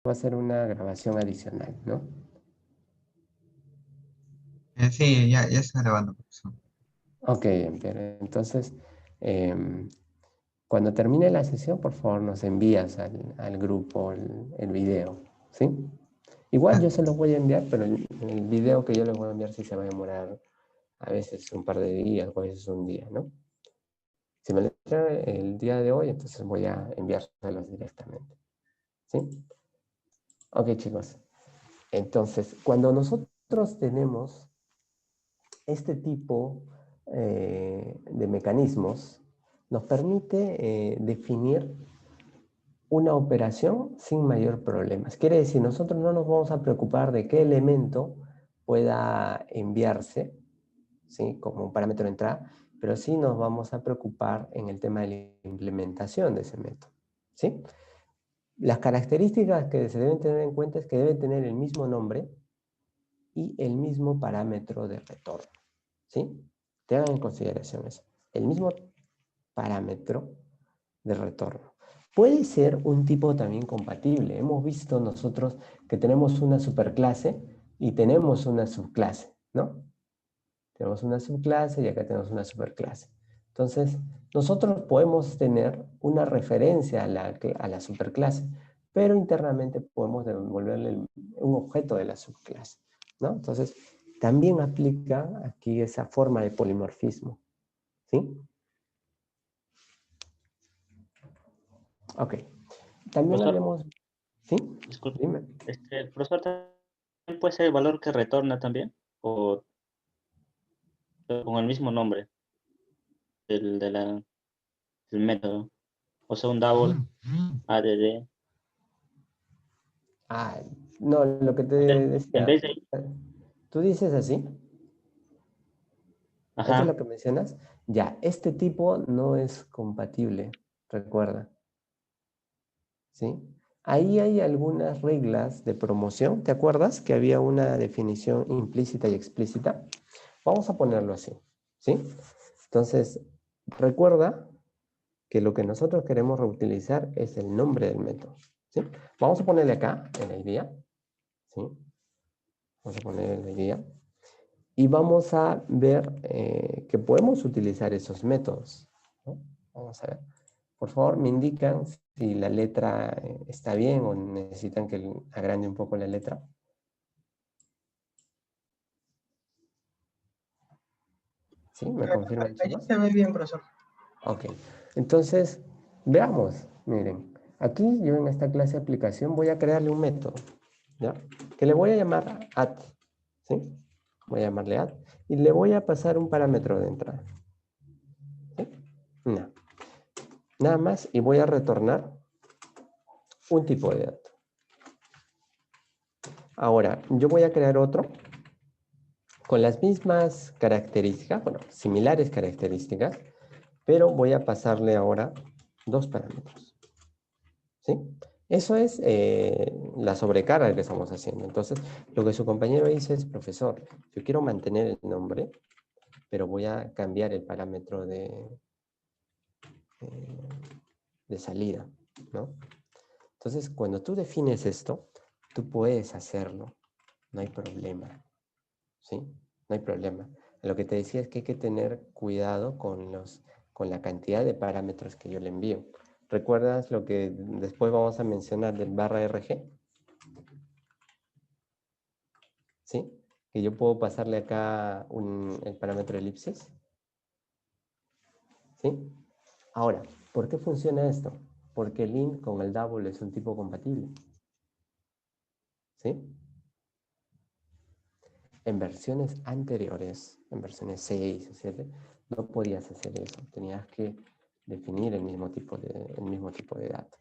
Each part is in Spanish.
va a ser una grabación adicional, ¿no? Sí, ya está grabando, profesor. Ok, Pierre. Entonces, em, cuando termine la sesión, por favor, nos envías al grupo el video, ¿sí? Igual Ah, yo se los voy a enviar, pero el video que yo les voy a enviar sí se va a demorar a veces un par de días, o a veces un día, ¿no? Si me lo trae el día de hoy, entonces voy a enviárselos directamente, ¿sí? Ok, chicos. Entonces, cuando nosotros tenemos este tipo de mecanismos, nos permite definir una operación sin mayor problemas. Quiere decir, nosotros no nos vamos a preocupar de qué elemento pueda enviarse, ¿sí? Como un parámetro de entrada, pero sí nos vamos a preocupar en el tema de la implementación de ese método, ¿sí? Las características que se deben tener en cuenta es que debe tener el mismo nombre y el mismo parámetro de retorno, ¿sí? Tengan en consideración eso. El mismo parámetro de retorno. Puede ser un tipo también compatible. Hemos visto nosotros que tenemos una superclase y tenemos una subclase, ¿no? Tenemos una subclase y acá tenemos una superclase. Entonces, nosotros podemos tener una referencia a la superclase, pero internamente podemos devolverle un objeto de la subclase, ¿no? Entonces, también aplica aquí esa forma de polimorfismo, ¿sí? Ok. También Profesor, hablemos, ¿sí? disculpe. Dime. El profesor también puede ser el valor que retorna también, o con el mismo nombre del, del método. O sea, un double add. Ah, no, lo que te O sea, en decía, vez de... tú dices así, esto es lo Ajá. que mencionas, ya, este tipo no es compatible, recuerda, ¿sí? Ahí hay algunas reglas de promoción, ¿te acuerdas que había una definición implícita y explícita? Vamos a ponerlo así, ¿sí? Entonces, recuerda que lo que nosotros queremos reutilizar es el nombre del método, ¿sí? Vamos a ponerle acá, en el día, ¿sí? Vamos a poner en el día. Y vamos a ver que podemos utilizar esos métodos, ¿no? Vamos a ver. Por favor, me indican si la letra está bien o necesitan que agrande un poco la letra. ¿Sí? ¿Me confirman, Ahí chicos? se ve bien, profesor. Ok. Entonces, veamos. Miren, aquí yo en esta clase de aplicación voy a crearle un método, ¿ya? Que le voy a llamar add, ¿sí? Voy a llamarle add y le voy a pasar un parámetro de entrada. ¿Sí? No. Nada más y voy a retornar un tipo de dato. Ahora, yo voy a crear otro con las mismas características, bueno, similares características, pero voy a pasarle ahora dos parámetros, ¿sí? Eso es la sobrecarga que estamos haciendo. Entonces, lo que su compañero dice es, profesor, yo quiero mantener el nombre, pero voy a cambiar el parámetro eh, de salida, ¿no? Entonces, cuando tú defines esto, tú puedes hacerlo, no hay problema, ¿sí? No hay problema. Lo que te decía es que hay que tener cuidado con la cantidad de parámetros que yo le envío. ¿Recuerdas lo que después vamos a mencionar del barra RG? ¿Sí? Que yo puedo pasarle acá el parámetro elipsis, ¿sí? Ahora, ¿por qué funciona esto? Porque el int con el double es un tipo compatible, ¿sí? En versiones anteriores, en versiones 6 o 7, no podías hacer eso. Tenías que definir el mismo tipo de dato.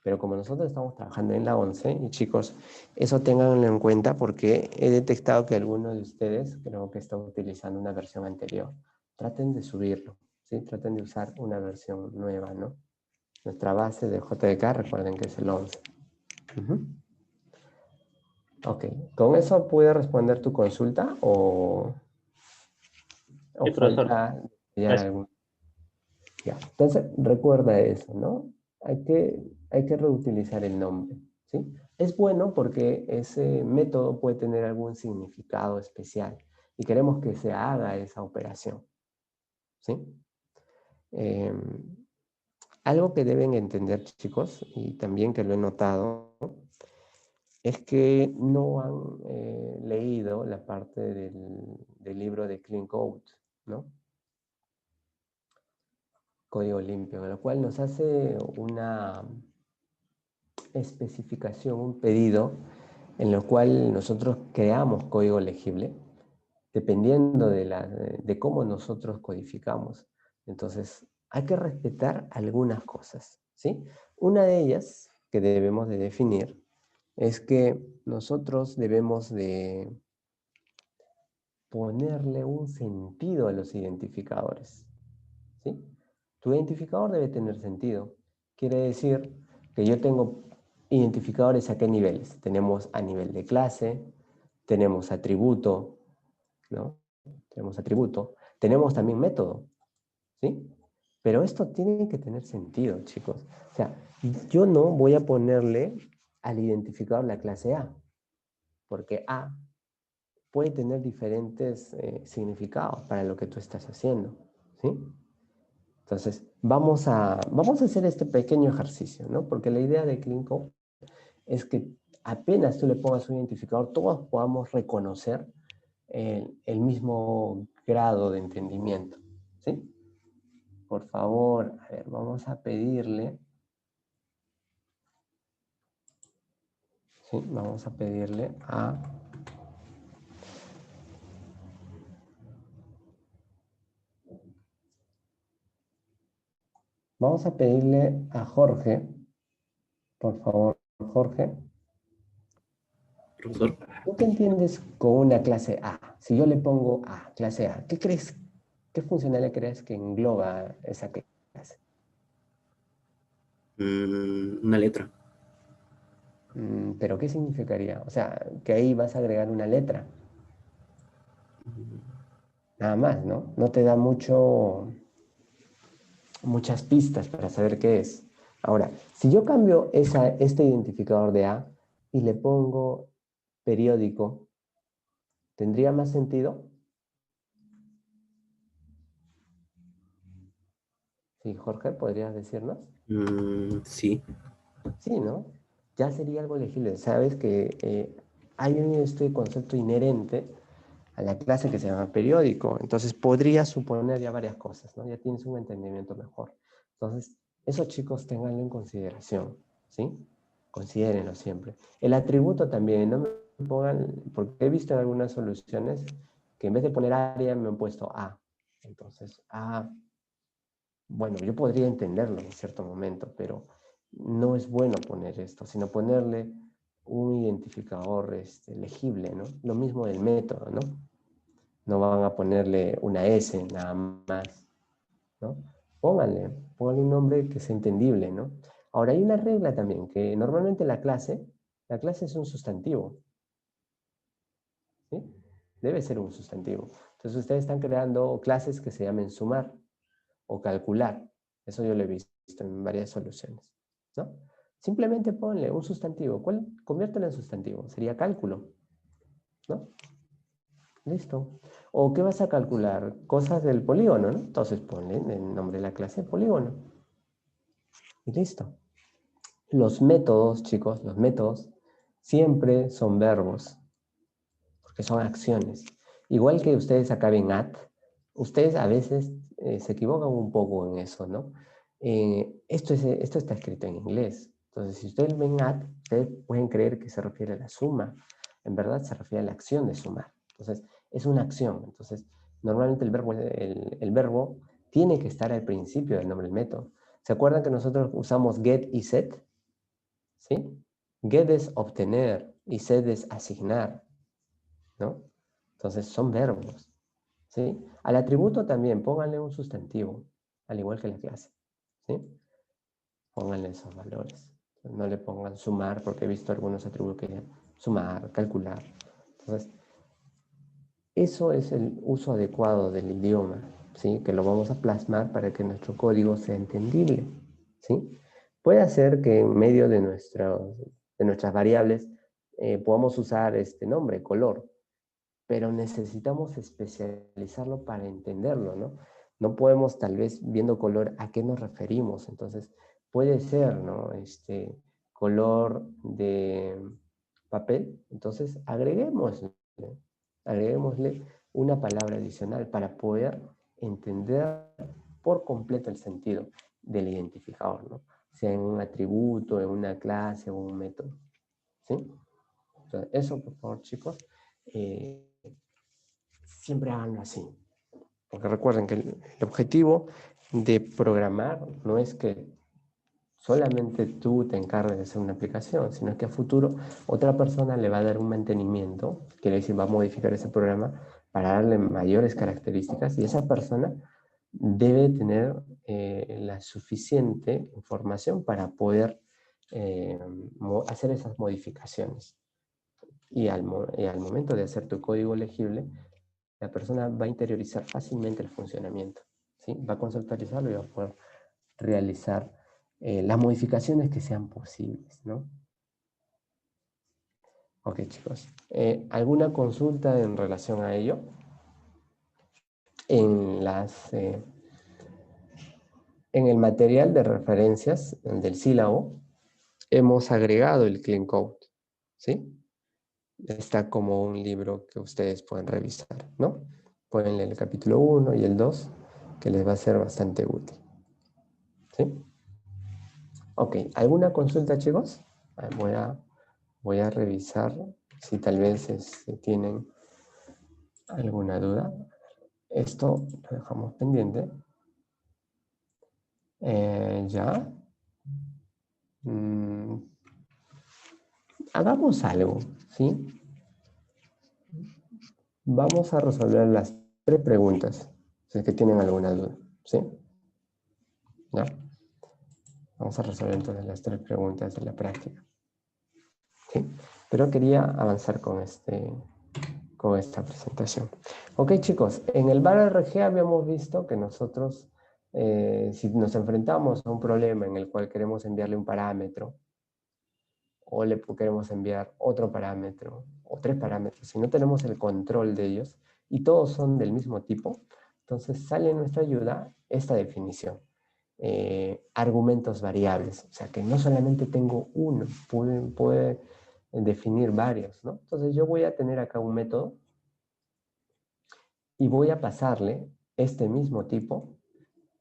Pero como nosotros estamos trabajando en la 11, y chicos, eso ténganlo en cuenta porque he detectado que algunos de ustedes creo que están utilizando una versión anterior. Traten de subirlo, ¿sí? Traten de usar una versión nueva, ¿no? Nuestra base de JDK, recuerden que es el 11. Ok, ¿con eso pude responder tu consulta o Sí, profesor. falta ya Gracias. algún? Ya. Entonces, recuerda eso, ¿no? Hay que reutilizar el nombre, ¿sí? es bueno porque ese método puede tener algún significado especial y queremos que se haga esa operación, ¿sí? Eh, Algo que deben entender, chicos, y también que lo he notado, es que no han leído la parte del libro de Clean Code, ¿no? Código limpio, en lo cual nos hace una especificación, un pedido, en lo cual nosotros creamos código legible, dependiendo de cómo nosotros codificamos. Entonces, hay que respetar algunas cosas, ¿sí? Una de ellas que debemos de definir es que nosotros debemos de ponerle un sentido a los identificadores, ¿sí? Tu identificador debe tener sentido. Quiere decir que yo tengo identificadores a qué niveles. Tenemos a nivel de clase, tenemos atributo, ¿no? Tenemos atributo, tenemos también método, ¿sí? Pero esto tiene que tener sentido, chicos. O sea, yo no voy a ponerle al identificador la clase A, porque A puede tener diferentes significados para lo que tú estás haciendo, ¿sí? Entonces, vamos a hacer este pequeño ejercicio, ¿no? Porque la idea de Clean Code es que apenas tú le pongas un identificador, todos podamos reconocer el mismo grado de entendimiento, ¿sí? Por favor, a ver, vamos a pedirle, ¿sí? Vamos a pedirle a Jorge, por favor, Jorge. Profesor. ¿Tú qué entiendes con una clase A? Si yo le pongo A, clase A, ¿qué crees? ¿Qué funcionalidad crees que engloba esa clase? Una letra. ¿Pero qué significaría? O sea, que ahí vas a agregar una letra. Nada más, ¿no? No te da muchas pistas para saber qué es. Ahora, si yo cambio este identificador de A y le pongo periódico, ¿tendría más sentido? Sí, Jorge, ¿podrías decirnos? Sí. Sí, ¿no? Ya sería algo legible. Sabes que hay este concepto inherente a la clase que se llama periódico. Entonces podría suponer ya varias cosas, ¿no? Ya tienes un entendimiento mejor. Entonces, esos chicos tenganlo en consideración, ¿sí? Considérenlo siempre. El atributo también, no me pongan, porque he visto en algunas soluciones que en vez de poner área me han puesto A. Entonces, A, bueno, yo podría entenderlo en cierto momento, pero no es bueno poner esto, sino ponerle un identificador legible, ¿no? Lo mismo del método, ¿no? No van a ponerle una S nada más, ¿no? Pónganle un nombre que sea entendible, ¿no? Ahora, hay una regla también, que normalmente la clase es un sustantivo, ¿sí? Debe ser un sustantivo. Entonces, ustedes están creando clases que se llamen sumar o calcular. Eso yo lo he visto en varias soluciones, ¿no? Simplemente ponle un sustantivo. Conviértelo en sustantivo. Sería cálculo, ¿no? Listo. ¿O qué vas a calcular? Cosas del polígono, ¿no? Entonces ponle el nombre de la clase polígono. Y listo. Los métodos, chicos, los métodos siempre son verbos, porque son acciones. Igual que ustedes acaben at, ustedes a veces se equivocan un poco en eso, ¿no? Esto está escrito en inglés. Entonces, si ustedes ven at, ustedes pueden creer que se refiere a la suma. En verdad se refiere a la acción de sumar. Entonces, es una acción. Entonces, normalmente el verbo tiene que estar al principio del nombre del método. ¿Se acuerdan que nosotros usamos get y set? ¿Sí? Get es obtener y set es asignar, ¿no? Entonces son verbos, ¿sí? Al atributo también pónganle un sustantivo, al igual que la clase, ¿sí? Pónganle esos valores. No le pongan sumar, porque he visto algunos atributos que dicen sumar, calcular. Entonces, eso es el uso adecuado del idioma, ¿sí? Que lo vamos a plasmar para que nuestro código sea entendible, ¿sí? Puede ser que en medio de de nuestras variables, podamos usar este nombre, color, pero necesitamos especializarlo para entenderlo, ¿no? No podemos, tal vez, viendo color, ¿a qué nos referimos? Entonces, puede ser, ¿no? Color de papel, entonces agreguémosle una palabra adicional para poder entender por completo el sentido del identificador, ¿no? Sea en un atributo, en una clase o un método, ¿sí? Entonces, eso, por favor, chicos, siempre háganlo así. Porque recuerden que el objetivo de programar no es que solamente tú te encargues de hacer una aplicación, sino que a futuro otra persona le va a dar un mantenimiento, quiere decir, va a modificar ese programa para darle mayores características y esa persona debe tener la suficiente información para poder hacer esas modificaciones. Y al momento de hacer tu código legible, la persona va a interiorizar fácilmente el funcionamiento, ¿sí? Va a conceptualizarlo y va a poder realizar las modificaciones que sean posibles, ¿no? Ok, chicos. ¿Alguna consulta en relación a ello? En el material de referencias del sílabo hemos agregado el Clean Code, ¿sí? Está como un libro que ustedes pueden revisar, ¿no? Pueden leer el capítulo 1 y el 2, que les va a ser bastante útil, ¿sí? Ok, ¿alguna consulta, chicos? Voy a revisar si tal vez tienen alguna duda. Esto lo dejamos pendiente. Ya. Hagamos algo, ¿sí? Vamos a resolver las 3 preguntas, si es que tienen alguna duda, ¿sí? Ya. Vamos a resolver entonces las 3 preguntas de la práctica, ¿sí? Pero quería avanzar con esta presentación. Ok, chicos, en el bar.rg habíamos visto que nosotros, si nos enfrentamos a un problema en el cual queremos enviarle un parámetro, o le queremos enviar otro parámetro, o 3 parámetros, si no tenemos el control de ellos, y todos son del mismo tipo, entonces sale en nuestra ayuda esta definición. Argumentos variables, o sea que no solamente tengo uno, puede definir varios, ¿no? Entonces yo voy a tener acá un método y voy a pasarle este mismo tipo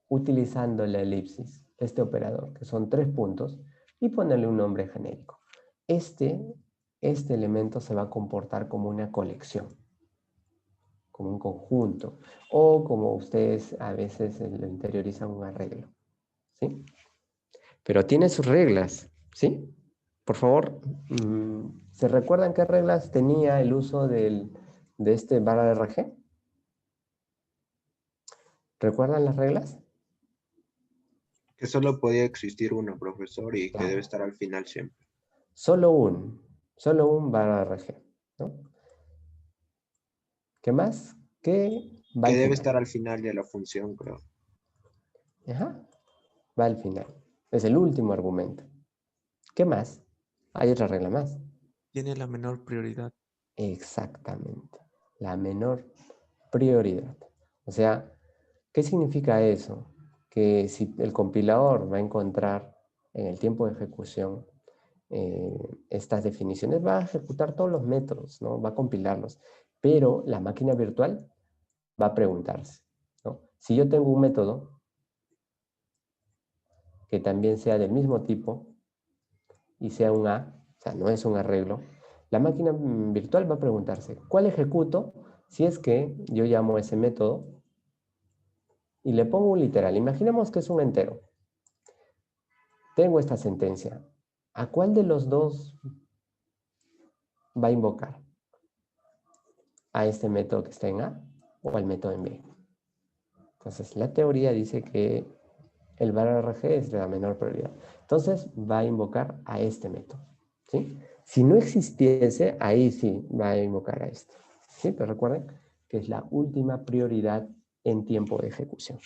utilizando la elipsis, este operador, que son 3 puntos, y ponerle un nombre genérico. Este elemento se va a comportar como una colección, como un conjunto, o como ustedes a veces lo interiorizan, un arreglo, ¿sí? Pero tiene sus reglas, ¿sí? Por favor, ¿se recuerdan qué reglas tenía el uso de este bar.rg? ¿Recuerdan las reglas? Que solo podía existir uno, profesor, y que Claro. debe estar al final siempre. Solo un bar.rg, ¿no? ¿Qué más? Que va Que al debe final. estar al final de la función, creo. Ajá, va al final. Es el último argumento. ¿Qué más? Hay otra regla más. Tiene la menor prioridad. Exactamente. La menor prioridad. O sea, ¿qué significa eso? Que si el compilador va a encontrar en el tiempo de ejecución estas definiciones, va a ejecutar todos los métodos, ¿no? Va a compilarlos. Pero la máquina virtual va a preguntarse, ¿no? Si yo tengo un método que también sea del mismo tipo y sea un A, o sea, no es un arreglo, la máquina virtual va a preguntarse, ¿cuál ejecuto si es que yo llamo a ese método y le pongo un literal? Imaginemos que es un entero. Tengo esta sentencia. ¿A cuál de los dos va a invocar? ¿A este método que está en A o al método en B? Entonces, la teoría dice que el bar.rg es de la menor prioridad. Entonces, va a invocar a este método, ¿sí? Si no existiese, ahí sí va a invocar a este, ¿sí? Pero recuerden que es la última prioridad en tiempo de ejecución,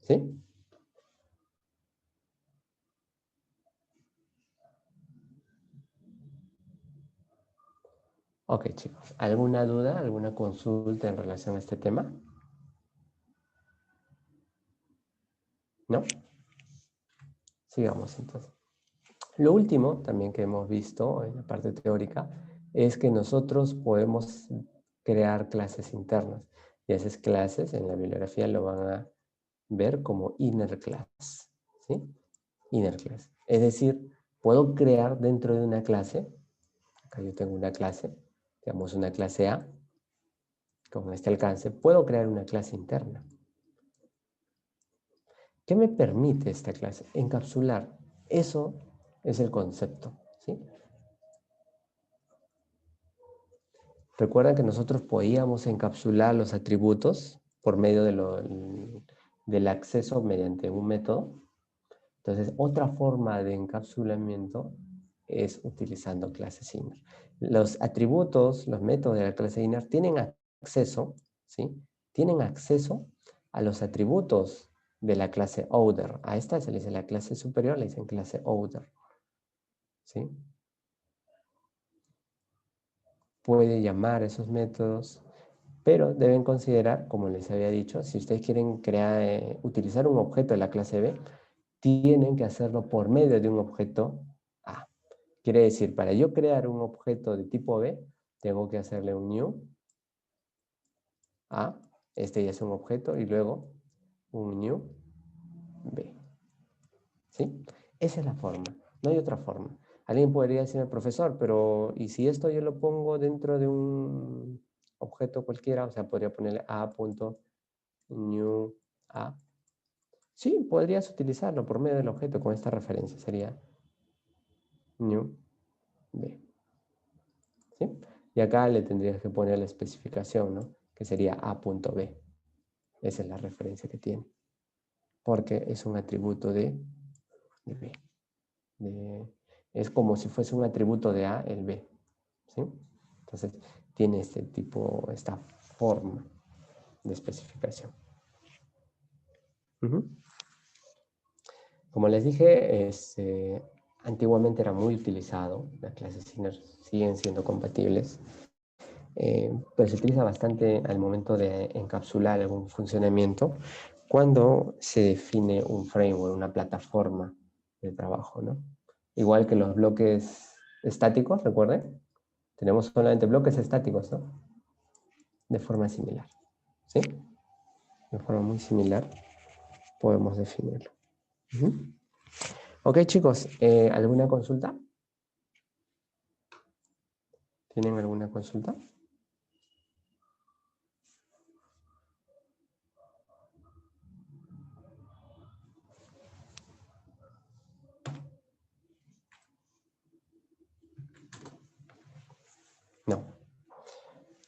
¿sí? Ok, chicos. ¿Alguna duda, alguna consulta en relación a este tema? ¿No? Sigamos entonces. Lo último también que hemos visto en la parte teórica es que nosotros podemos crear clases internas. Y esas clases en la bibliografía lo van a ver como inner class. ¿Sí? Inner class. Es decir, puedo crear dentro de una clase, acá yo tengo una clase, digamos una clase A, con este alcance, puedo crear una clase interna. ¿Qué me permite esta clase? Encapsular. Eso es el concepto, ¿sí? Recuerda que nosotros podíamos encapsular los atributos por medio del acceso mediante un método. Entonces, otra forma de encapsulamiento es utilizando clases inner. Los atributos, los métodos de la clase inner tienen acceso, ¿sí? Tienen acceso a los atributos de la clase outer. A esta se le dice la clase superior, le dicen clase outer, ¿sí? Puede llamar esos métodos, pero deben considerar, como les había dicho, si ustedes quieren utilizar un objeto de la clase B, tienen que hacerlo por medio de un objeto A. Quiere decir, para yo crear un objeto de tipo B, tengo que hacerle un new A, este ya es un objeto, y luego un new B. ¿Sí? Esa es la forma, no hay otra forma. Alguien podría decirme, profesor, pero ¿y si esto yo lo pongo dentro de un objeto cualquiera? O sea, podría ponerle A.new A. Sí, podrías utilizarlo por medio del objeto con esta referencia. Sería new B. ¿Sí? Y acá le tendrías que poner la especificación, ¿no? Que sería A.B. Esa es la referencia que tiene. Porque es un atributo de B. Es como si fuese un atributo de A, el B. ¿Sí? Entonces, tiene este tipo, esta forma de especificación. Como les dije, antiguamente era muy utilizado. Las clases inner siguen siendo compatibles. Pero se utiliza bastante al momento de encapsular algún funcionamiento cuando se define un framework, una plataforma de trabajo, ¿no? Igual que los bloques estáticos, recuerden, tenemos solamente bloques estáticos, ¿no? De forma similar, ¿sí? De forma muy similar podemos definirlo. Ok, chicos, ¿alguna consulta? ¿Tienen alguna consulta? No.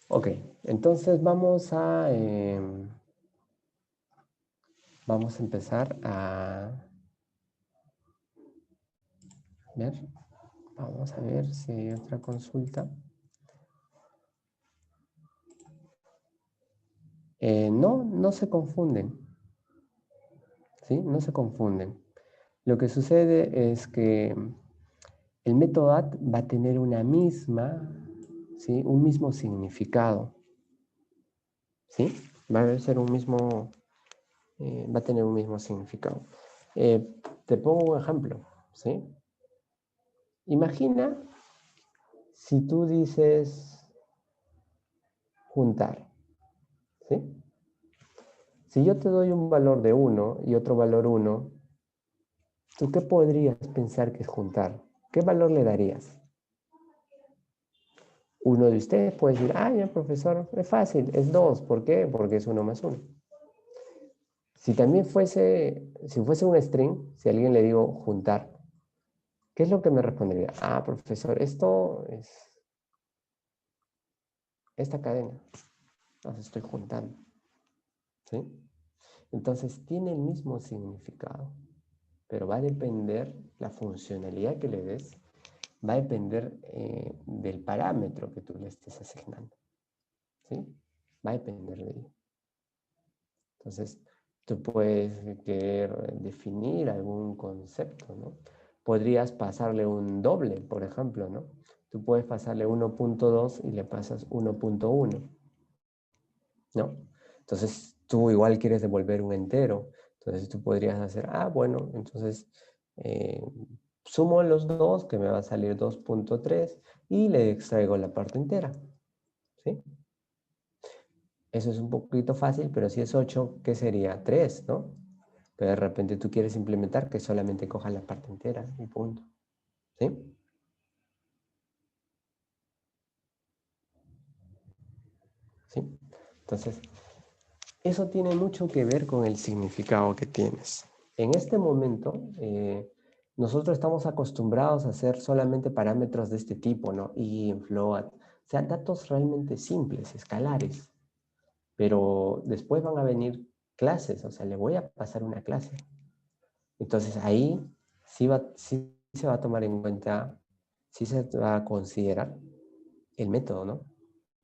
Ok, entonces vamos a empezar a ver. Vamos a ver si hay otra consulta. No se confunden. ¿Sí? No se confunden. Lo que sucede es que el método add va a tener una misma, ¿sí? Un mismo significado. ¿Sí? Va a ser un mismo, va a tener un mismo significado. Te pongo un ejemplo, ¿sí? Imagina si tú dices juntar, ¿sí? Si yo te doy un valor de 1 y otro valor 1, ¿tú qué podrías pensar que es juntar? ¿Qué valor le darías? Uno de ustedes puede decir, ya profesor, es fácil, es 2. ¿Por qué? Porque es 1 más 1. Si también fuese un string, si a alguien le digo juntar, ¿qué es lo que me respondería? Profesor, esto es esta cadena. Las estoy juntando. ¿Sí? Entonces tiene el mismo significado, pero va a depender la funcionalidad que le des, va a depender del parámetro que tú le estés asignando. ¿Sí? Va a depender de ello. Entonces, tú puedes querer definir algún concepto, ¿no? podrías pasarle un doble, por ejemplo, ¿no? Tú puedes pasarle 1.2 y le pasas 1.1, ¿no? Entonces, tú igual quieres devolver un entero. Entonces, tú podrías hacer, bueno, entonces sumo los dos, que me va a salir 2.3, y le extraigo la parte entera, ¿sí? Eso es un poquito fácil, pero si es 8, ¿qué sería? 3, ¿no? Pero de repente tú quieres implementar que solamente coja la parte entera y punto, ¿sí? ¿Sí? Entonces, eso tiene mucho que ver con el significado que tienes. En este momento, nosotros estamos acostumbrados a hacer solamente parámetros de este tipo, ¿no? Y float, o sea, datos realmente simples, escalares. Pero después van a venir clases, o sea, le voy a pasar una clase. Entonces ahí sí se va a tomar en cuenta, sí se va a considerar el método, ¿no?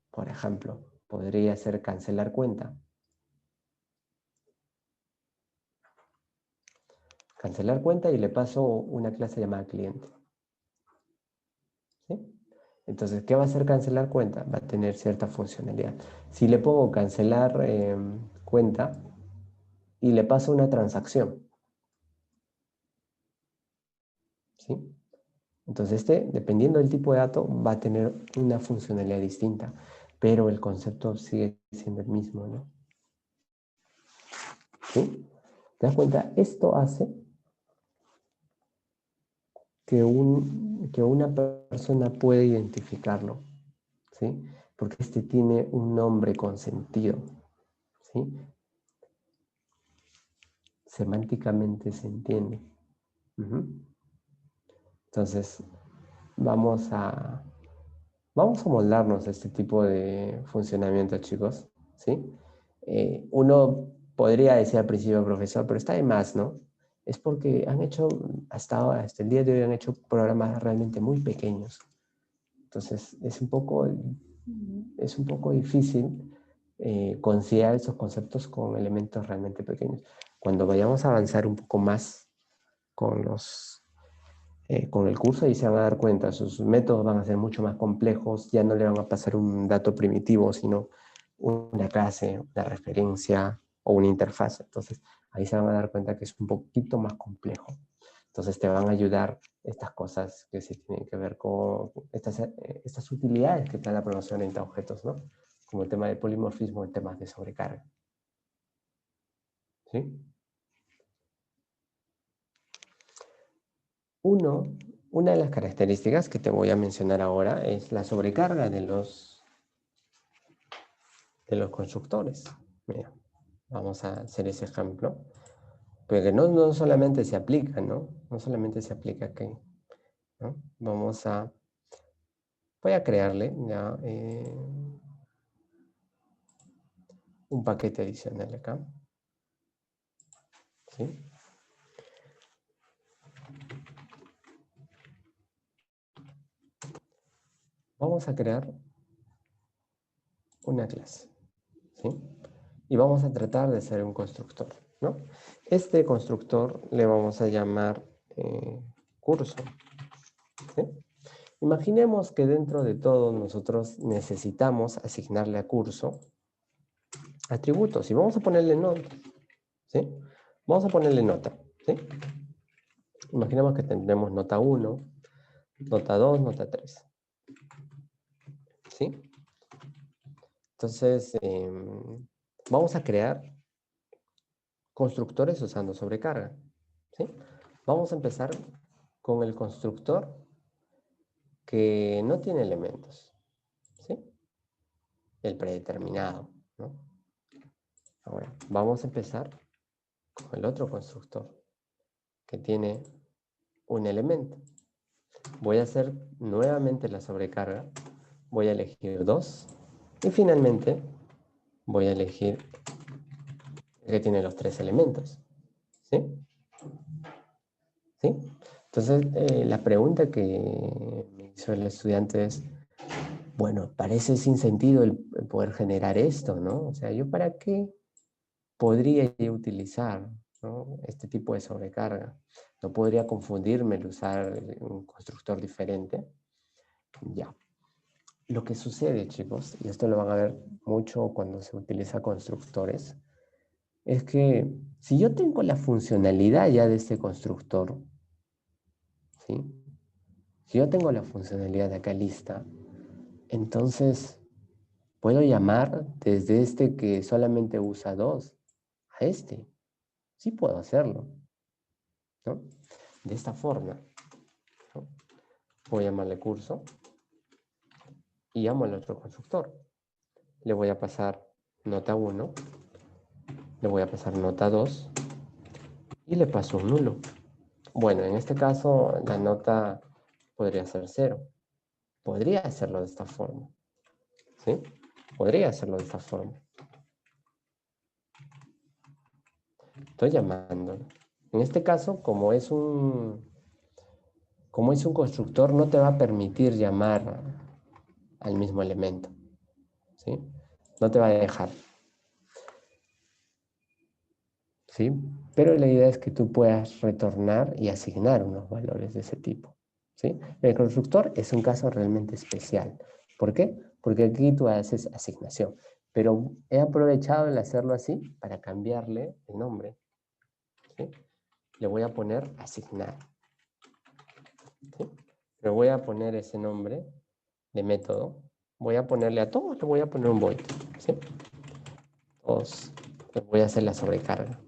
Por ejemplo, podría ser cancelar cuenta. Cancelar cuenta y le paso una clase llamada cliente. ¿Sí? Entonces, ¿qué va a hacer cancelar cuenta? Va a tener cierta funcionalidad. Si le pongo cancelar cuenta y le paso una transacción, ¿sí? Entonces, dependiendo del tipo de dato, va a tener una funcionalidad distinta, pero el concepto sigue siendo el mismo, ¿no? ¿Sí? ¿Te das cuenta? Esto hace que una persona pueda identificarlo, ¿sí? Porque tiene un nombre con sentido, ¿sí? Semánticamente se entiende. Entonces, vamos a moldarnos a este tipo de funcionamiento, chicos, ¿sí? Uno podría decir al principio, profesor, pero está de más, ¿no? Es porque han hecho, hasta el día de hoy han hecho programas realmente muy pequeños. Entonces, es un poco difícil considerar esos conceptos con elementos realmente pequeños. Cuando vayamos a avanzar un poco más con el curso, ahí se van a dar cuenta, sus métodos van a ser mucho más complejos, ya no le van a pasar un dato primitivo, sino una clase, una referencia o una interfaz. Entonces, ahí se van a dar cuenta que es un poquito más complejo. Entonces, te van a ayudar estas cosas que se tienen que ver con estas utilidades que te da la programación orientada a objetos, ¿no? Como el tema del polimorfismo, el tema de sobrecarga. ¿Sí? Una de las características que te voy a mencionar ahora es la sobrecarga de los constructores. Mira, vamos a hacer ese ejemplo. Porque no solamente se aplica, ¿no? No solamente se aplica aquí, ¿no? Voy a crearle ya un paquete adicional acá. ¿Sí? Vamos a crear una clase, ¿sí? Y vamos a tratar de hacer un constructor, ¿no? Este constructor le vamos a llamar curso, ¿sí? Imaginemos que dentro de todo nosotros necesitamos asignarle a curso atributos y vamos a ponerle nota, ¿sí? Vamos a ponerle nota, ¿sí? Imaginemos que tendremos nota 1, nota 2, nota 3, ¿sí? Entonces, vamos a crear constructores usando sobrecarga, ¿sí? Vamos a empezar con el constructor que no tiene elementos, ¿sí? El predeterminado, ¿no? Ahora, vamos a empezar con el otro constructor que tiene un elemento. Voy a hacer nuevamente la sobrecarga, voy a elegir 2 y finalmente voy a elegir el que tiene los 3 elementos, ¿sí? ¿Sí? Entonces, la pregunta que me hizo el estudiante es, bueno, parece sin sentido el poder generar esto, ¿no? O sea, ¿yo para qué podría utilizar ¿no? Este tipo de sobrecarga. No podría confundirme el usar un constructor diferente. Ya. Lo que sucede, chicos, y esto lo van a ver mucho cuando se utiliza constructores, es que si yo tengo la funcionalidad ya de este constructor, ¿sí? Si yo tengo la funcionalidad de acá lista, entonces puedo llamar desde este que solamente usa 2 a este. Sí puedo hacerlo, ¿no? De esta forma, ¿no? Voy a llamarle curso y llamo al otro constructor. Le voy a pasar nota 1, le voy a pasar nota 2 y le paso un nulo. Bueno, en este caso la nota podría ser 0. Podría hacerlo de esta forma, ¿sí? Podría hacerlo de esta forma. Estoy llamándolo. En este caso, como es un constructor, no te va a permitir llamar al mismo elemento, ¿sí? No te va a dejar, ¿sí? Pero la idea es que tú puedas retornar y asignar unos valores de ese tipo, ¿sí? El constructor es un caso realmente especial. ¿Por qué? Porque aquí tú haces asignación. Pero he aprovechado el hacerlo así para cambiarle el nombre, ¿sí? Le voy a poner asignar, ¿sí? Pero voy a poner ese nombre de método. Voy a ponerle a todos, le voy a poner un void, ¿sí? Todos, les voy a hacer la sobrecarga.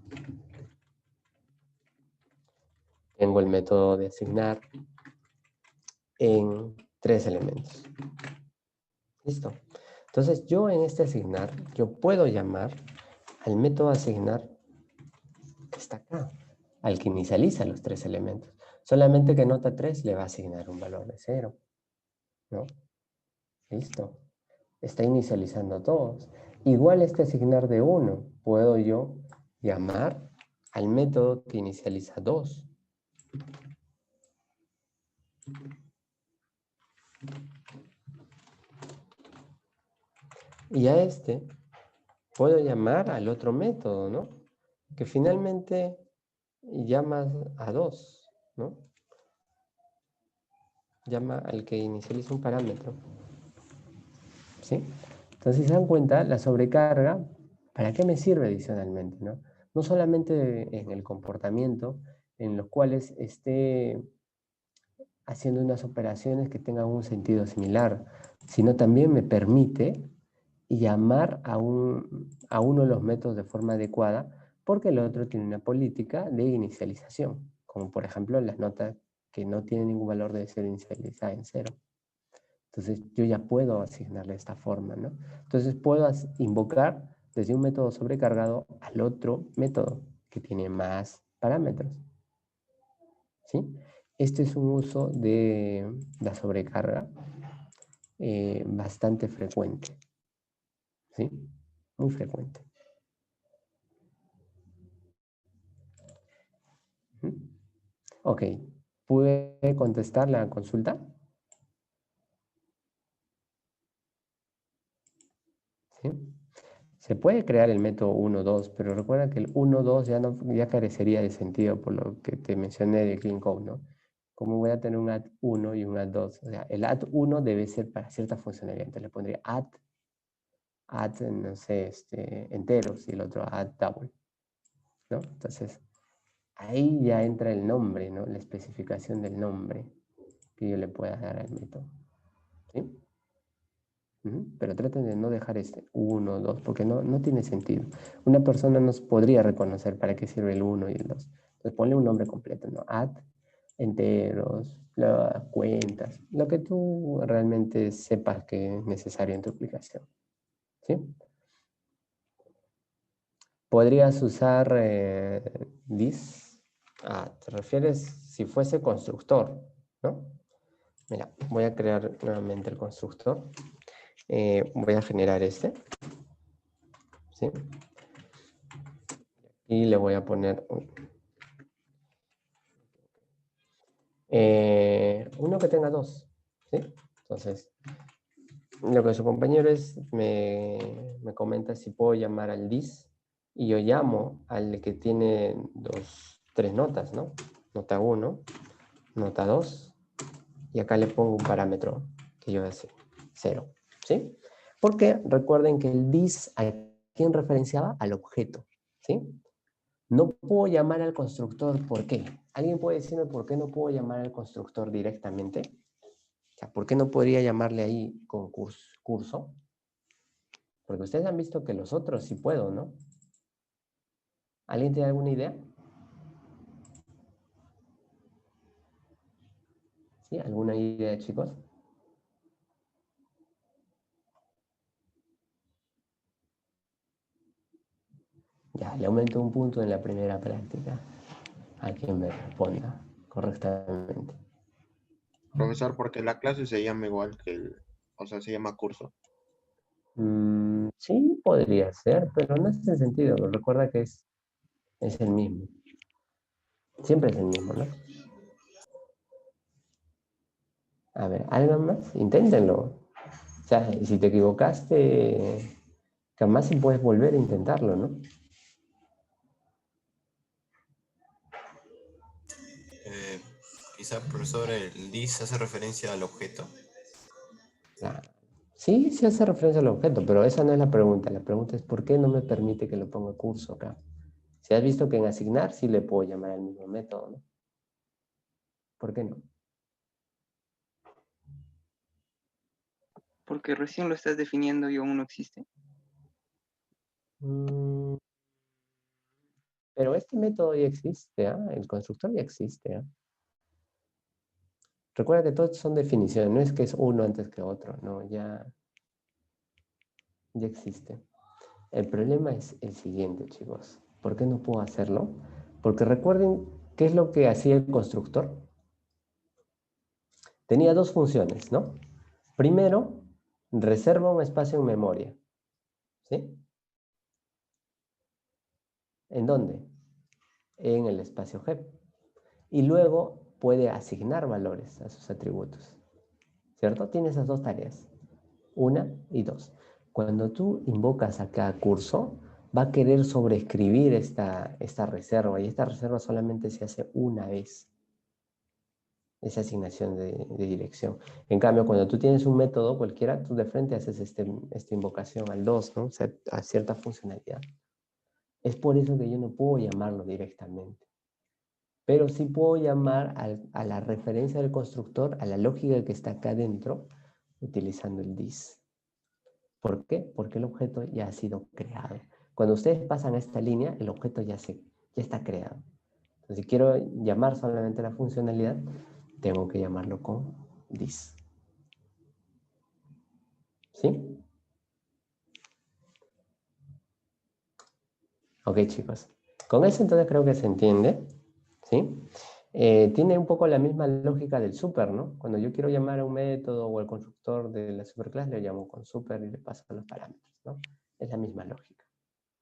Tengo el método de asignar en 3 elementos. ¿Listo? Entonces, yo en este asignar, yo puedo llamar al método asignar que está acá, al que inicializa los 3 elementos. Solamente que nota 3 le va a asignar un valor de 0, ¿no? Listo. Está inicializando todos. Igual este asignar de 1, puedo yo llamar al método que inicializa 2. Y a este puedo llamar al otro método, ¿no? Que finalmente llama a 2, ¿no? Llama al que inicializa un parámetro, ¿sí? Entonces, si se dan cuenta, la sobrecarga, ¿para qué me sirve adicionalmente, no? No solamente en el comportamiento, en los cuales esté haciendo unas operaciones que tengan un sentido similar, sino también me permite llamar a uno de los métodos de forma adecuada porque el otro tiene una política de inicialización, como por ejemplo las notas que no tienen ningún valor de ser inicializada en 0. Entonces yo ya puedo asignarle de esta forma, ¿no? Entonces puedo invocar desde un método sobrecargado al otro método que tiene más parámetros, ¿sí? Este es un uso de la sobrecarga bastante frecuente, ¿sí? Muy frecuente. ¿Mm? Ok, ¿pude contestar la consulta? ¿Sí? Se puede crear el método 1, 2, pero recuerda que el 1, 2 ya carecería de sentido por lo que te mencioné de clean code, ¿no? Como voy a tener un add 1 y un add 2. O sea, el add 1 debe ser para cierta funcionalidad. Entonces le pondría add, no sé, enteros y el otro add double, ¿no? Entonces, ahí ya entra el nombre, ¿no? La especificación del nombre que yo le pueda dar al método, ¿sí? Pero traten de no dejar 1, 2, porque no tiene sentido. Una persona nos podría reconocer para qué sirve el 1 y el 2. Entonces ponle un nombre completo, ¿no? Add, enteros, cuentas, lo que tú realmente sepas que es necesario en tu aplicación, ¿sí? Podrías usar this. Te refieres si fuese constructor, ¿no? Mira, voy a crear nuevamente el constructor. Voy a generar ¿sí? Y le voy a poner uno que tenga 2, ¿sí? Entonces, lo que su compañero me comenta si puedo llamar al this y yo llamo al que tiene tres notas, ¿no? Nota 1, nota 2, y acá le pongo un parámetro que yo hace 0, ¿sí? Porque recuerden que el this, ¿a quién referenciaba? Al objeto, ¿sí? No puedo llamar al constructor, ¿por qué? ¿Alguien puede decirme por qué no puedo llamar al constructor directamente? O sea, ¿por qué no podría llamarle ahí con curso? Porque ustedes han visto que los otros sí puedo, ¿no? ¿Alguien tiene alguna idea? ¿Sí? ¿Alguna idea, chicos? Ya, le aumento un punto en la primera práctica a quien me responda correctamente. Profesor, porque la clase se llama igual o sea, se llama curso. Sí, podría ser, pero no es ese sentido. Recuerda que es el mismo. Siempre es el mismo, ¿no? A ver, ¿algo más? Inténtenlo. O sea, si te equivocaste, jamás si puedes volver a intentarlo, ¿no? Quizás, profesor, el this hace referencia al objeto. Ah, sí, sí hace referencia al objeto, pero esa no es la pregunta. La pregunta es ¿por qué no me permite que lo ponga curso acá? Si has visto que en asignar sí le puedo llamar al mismo método, ¿no? ¿Por qué no? Porque recién lo estás definiendo y aún no existe. Pero este método ya existe, ¿ah? El constructor ya existe, ¿ah? Recuerda que todos son definiciones, no es que es uno antes que otro, no, ya existe. El problema es el siguiente, chicos. ¿Por qué no puedo hacerlo? Porque recuerden qué es lo que hacía el constructor. Tenía dos funciones, ¿no? Primero, reserva un espacio en memoria, ¿sí? ¿En dónde? En el espacio heap. Y luego puede asignar valores a sus atributos, ¿cierto? Tiene esas dos tareas, 1 y 2. Cuando tú invocas a cada curso, va a querer sobreescribir esta reserva, y esta reserva solamente se hace una vez, esa asignación de dirección. En cambio, cuando tú tienes un método cualquiera, tú de frente haces esta invocación al 2, ¿no? O sea, a cierta funcionalidad. Es por eso que yo no puedo llamarlo directamente. Pero sí puedo llamar a la referencia del constructor, a la lógica que está acá adentro, utilizando el this. ¿Por qué? Porque el objeto ya ha sido creado. Cuando ustedes pasan a esta línea, el objeto ya está creado. Entonces, si quiero llamar solamente la funcionalidad, tengo que llamarlo con this. ¿Sí? Ok, chicos. Con eso entonces creo que se entiende. ¿Sí? Tiene un poco la misma lógica del super, ¿no? Cuando yo quiero llamar a un método o al constructor de la superclass, le llamo con super y le paso los parámetros, ¿no? Es la misma lógica,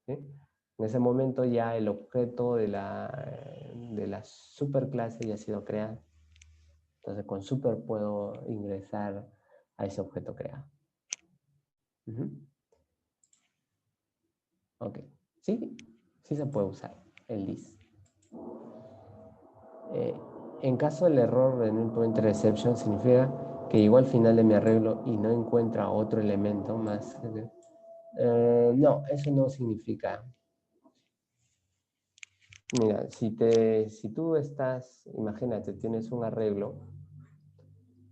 ¿sí? En ese momento ya el objeto de la superclase ya ha sido creado. Entonces con super puedo ingresar a ese objeto creado. Ok, sí, sí se puede usar el this. En caso del error de null pointer exception, significa que llegó al final de mi arreglo y no encuentra otro elemento más. No, eso no significa. Mira, si tú estás, imagínate, tienes un arreglo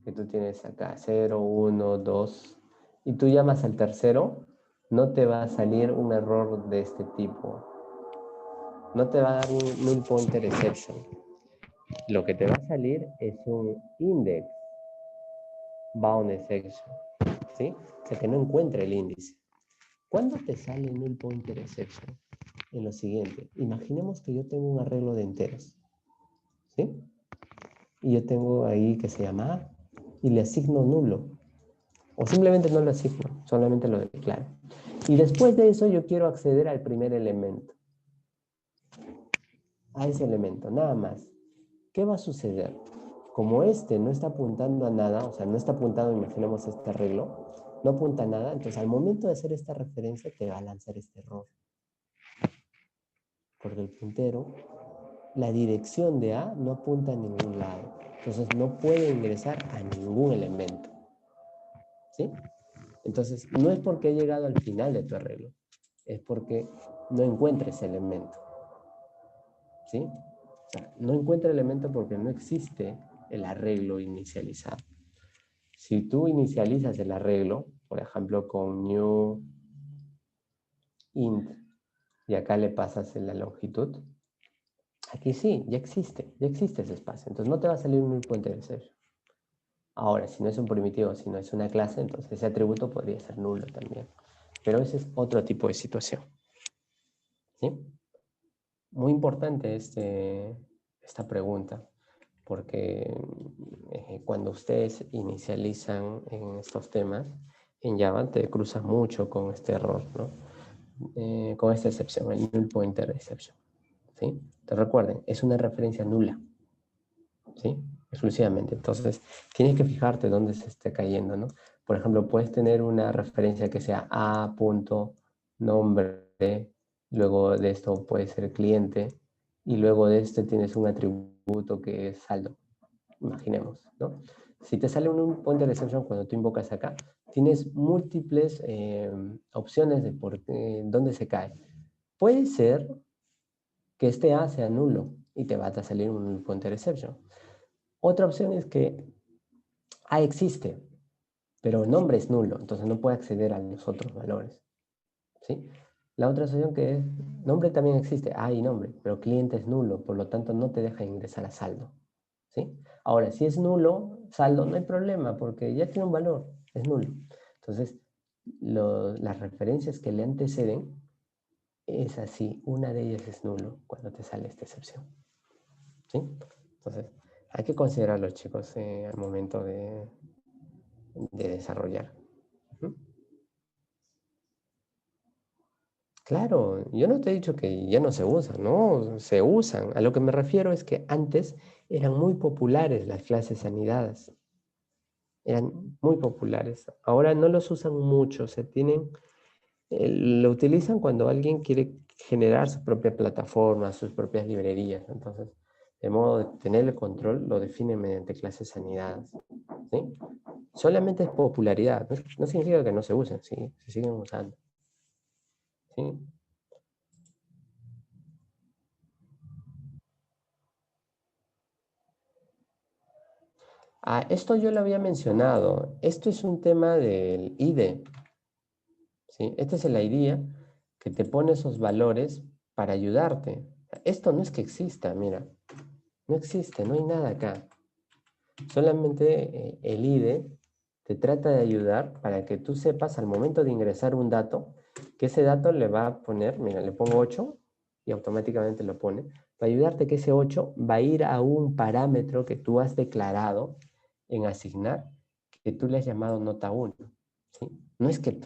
que tú tienes acá 0, 1, 2, y tú llamas al tercero, no te va a salir un error de este tipo. No te va a dar un null pointer exception. Lo que te va a salir es un index bound exception, ¿sí? O sea, que no encuentra el índice. ¿Cuándo te sale null pointer exception? En lo siguiente, imaginemos que yo tengo un arreglo de enteros, ¿sí? Y yo tengo ahí que se llama A, y le asigno nulo, o simplemente no lo asigno, solamente lo declaro. Y después de eso yo quiero acceder al primer elemento, a ese elemento, nada más. ¿Qué va a suceder? Como este no está apuntando a nada, o sea, no está apuntando, imaginemos este arreglo, no apunta a nada, entonces al momento de hacer esta referencia te va a lanzar este error. Porque el puntero, la dirección de A no apunta a ningún lado. Entonces no puede ingresar a ningún elemento. ¿Sí? Entonces no es porque he llegado al final de tu arreglo, es porque no encuentra ese elemento. ¿Sí? O sea, no encuentra el elemento porque no existe el arreglo inicializado. Si tú inicializas el arreglo, por ejemplo, con new int, y acá le pasas en la longitud, aquí sí, ya existe ese espacio. Entonces no te va a salir un null pointer exception. Ahora, si no es un primitivo, si no es una clase, entonces ese atributo podría ser nulo también. Pero ese es otro tipo de situación. ¿Sí? Muy importante esta pregunta, porque cuando ustedes inicializan en estos temas, en Java te cruzas mucho con este error, ¿no? Con esta excepción, el null pointer exception. ¿Sí? Te recuerden, es una referencia nula. ¿Sí? Exclusivamente. Entonces, tienes que fijarte dónde se esté cayendo, ¿no? Por ejemplo, puedes tener una referencia que sea a.nombre, luego de esto puede ser cliente, y luego de este tienes un atributo que es saldo. Imaginemos, ¿no? Si te sale un pointer exception cuando tú invocas acá, tienes múltiples opciones de dónde se cae. Puede ser que este A sea nulo y te va a salir un pointer exception. Otra opción es que A existe, pero el nombre es nulo, entonces no puede acceder a los otros valores. ¿Sí? La otra opción que es, nombre también existe, A y nombre, pero cliente es nulo, por lo tanto no te deja ingresar a saldo. ¿Sí? Ahora, si es nulo, saldo, no hay problema, porque ya tiene un valor, es nulo. Entonces, las referencias que le anteceden es así, una de ellas es nulo cuando te sale esta excepción. ¿Sí? Entonces, hay que considerarlo, chicos, al momento de desarrollar. Claro, yo no te he dicho que ya no se usan, no, se usan. A lo que me refiero es que antes eran muy populares las clases anidadas. Eran muy populares. Ahora no los usan mucho, lo utilizan cuando alguien quiere generar su propia plataforma, sus propias librerías. Entonces, de modo de tener el control, lo definen mediante clases anidadas. ¿Sí? Solamente es popularidad, no significa que no se usen, ¿sí? Se siguen usando. ¿Sí? Esto yo lo había mencionado. Esto es un tema del IDE. ¿Sí? Este es el IDEA que te pone esos valores para ayudarte. Esto no es que exista, mira. No existe, no hay nada acá. Solamente el IDE te trata de ayudar para que tú sepas al momento de ingresar un dato, que ese dato le va a poner, mira, le pongo 8 y automáticamente lo pone, para ayudarte que ese 8 va a ir a un parámetro que tú has declarado en asignar, que tú le has llamado nota 1. ¿Sí? No es que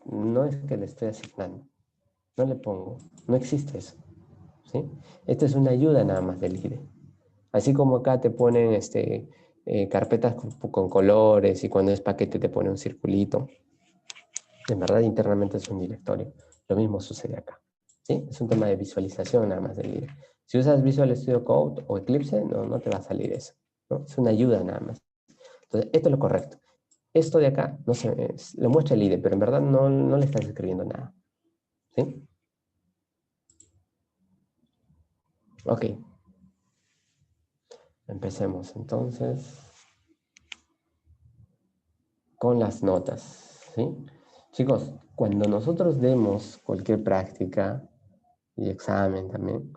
no es que le estoy asignando, no le pongo, no existe eso. ¿Sí? Esto es una ayuda nada más del IDE. Así como acá te ponen carpetas con colores y cuando es paquete te pone un circulito. En verdad internamente es un directorio. Lo mismo sucede acá. ¿Sí? Es un tema de visualización nada más del IDE. Si usas Visual Studio Code o Eclipse, no te va a salir eso, ¿no? Es una ayuda nada más. Entonces, esto es lo correcto. Esto de acá lo muestra el IDE, pero en verdad no le estás escribiendo nada. ¿Sí? Ok. Empecemos entonces con las notas. ¿Sí? Chicos, cuando nosotros demos cualquier práctica y examen también,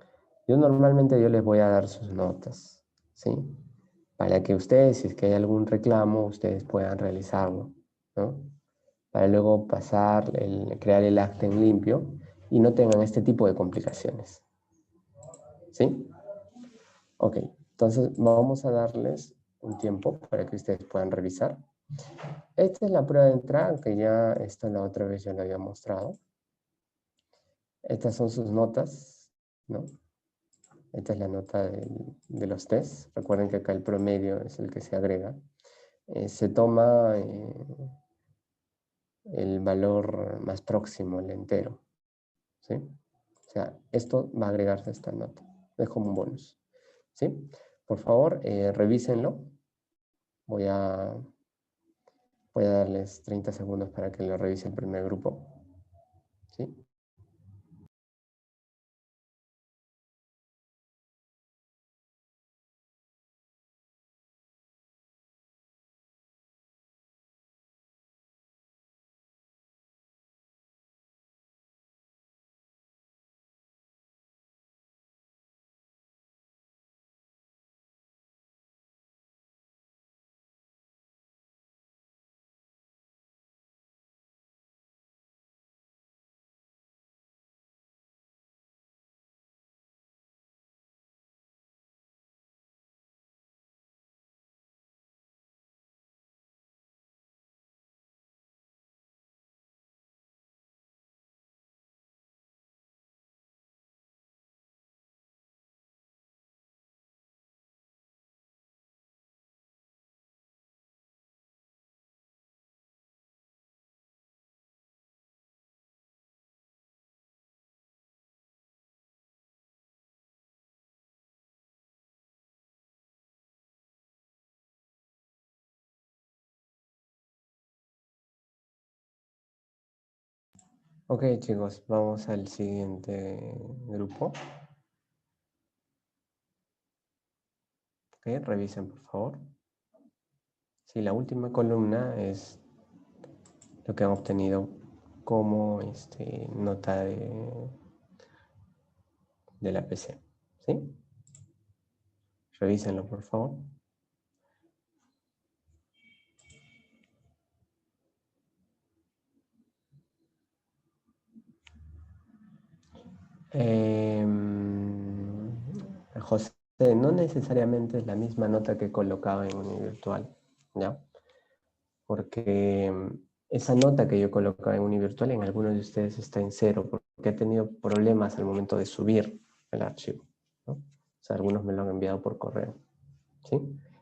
normalmente yo les voy a dar sus notas, ¿sí? Para que ustedes, si es que hay algún reclamo, ustedes puedan realizarlo, ¿no? Para luego crear el acta en limpio y no tengan este tipo de complicaciones. ¿Sí? Ok, entonces vamos a darles un tiempo para que ustedes puedan revisar. Esta es la prueba de entrada, que ya la otra vez yo la había mostrado. Estas son sus notas, ¿no? Esta es la nota de los tests. Recuerden que acá el promedio es el que se agrega. Se toma el valor más próximo, el entero. ¿Sí? sea, esto va a agregarse a esta nota. Es como un bonus. ¿Sí? Por favor, revísenlo. Voy a darles 30 segundos para que lo revise el primer grupo. ¿Sí? Ok, chicos, vamos al siguiente grupo. Ok, revisen, por favor. Sí, la última columna es lo que han obtenido como nota de la PC. ¿Sí? Revísenlo, por favor. José, no necesariamente es la misma nota que colocaba en Univirtual, ¿ya? Porque esa nota que yo colocaba en Univirtual en algunos de ustedes está en 0, porque he tenido problemas al momento de subir el archivo, ¿no? O sea, algunos me lo han enviado por correo, ¿sí?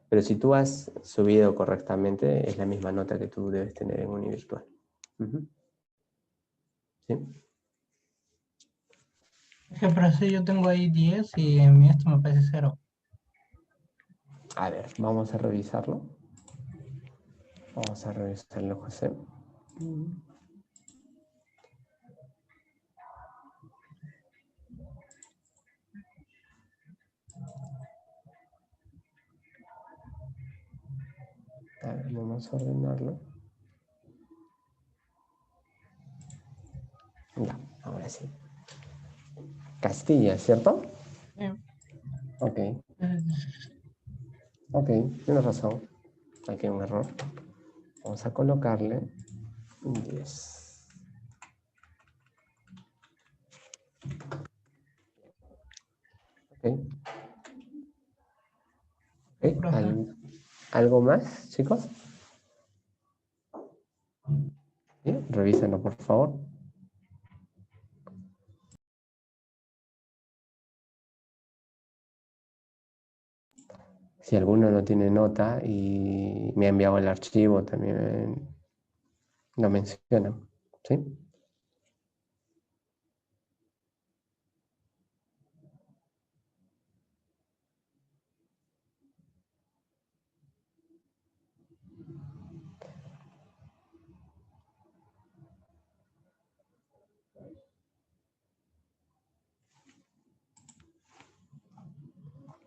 Pero si tú has subido correctamente, es la misma nota que tú debes tener en Univirtual. ¿Sí? Es que por eso yo tengo ahí 10 y en mi esto me parece 0. A ver, vamos a revisarlo. Vamos a revisarlo, José. A ver, vamos a ordenarlo. Ya, ahora sí. Castilla, ¿cierto? Ok. Ok, tienes razón. Aquí hay un error. Vamos a colocarle un 10. Ok. Ok, ¿algo más, chicos? ¿Sí? Revísenlo, por favor. Si alguno no tiene nota y me ha enviado el archivo, también lo mencionan. ¿Sí?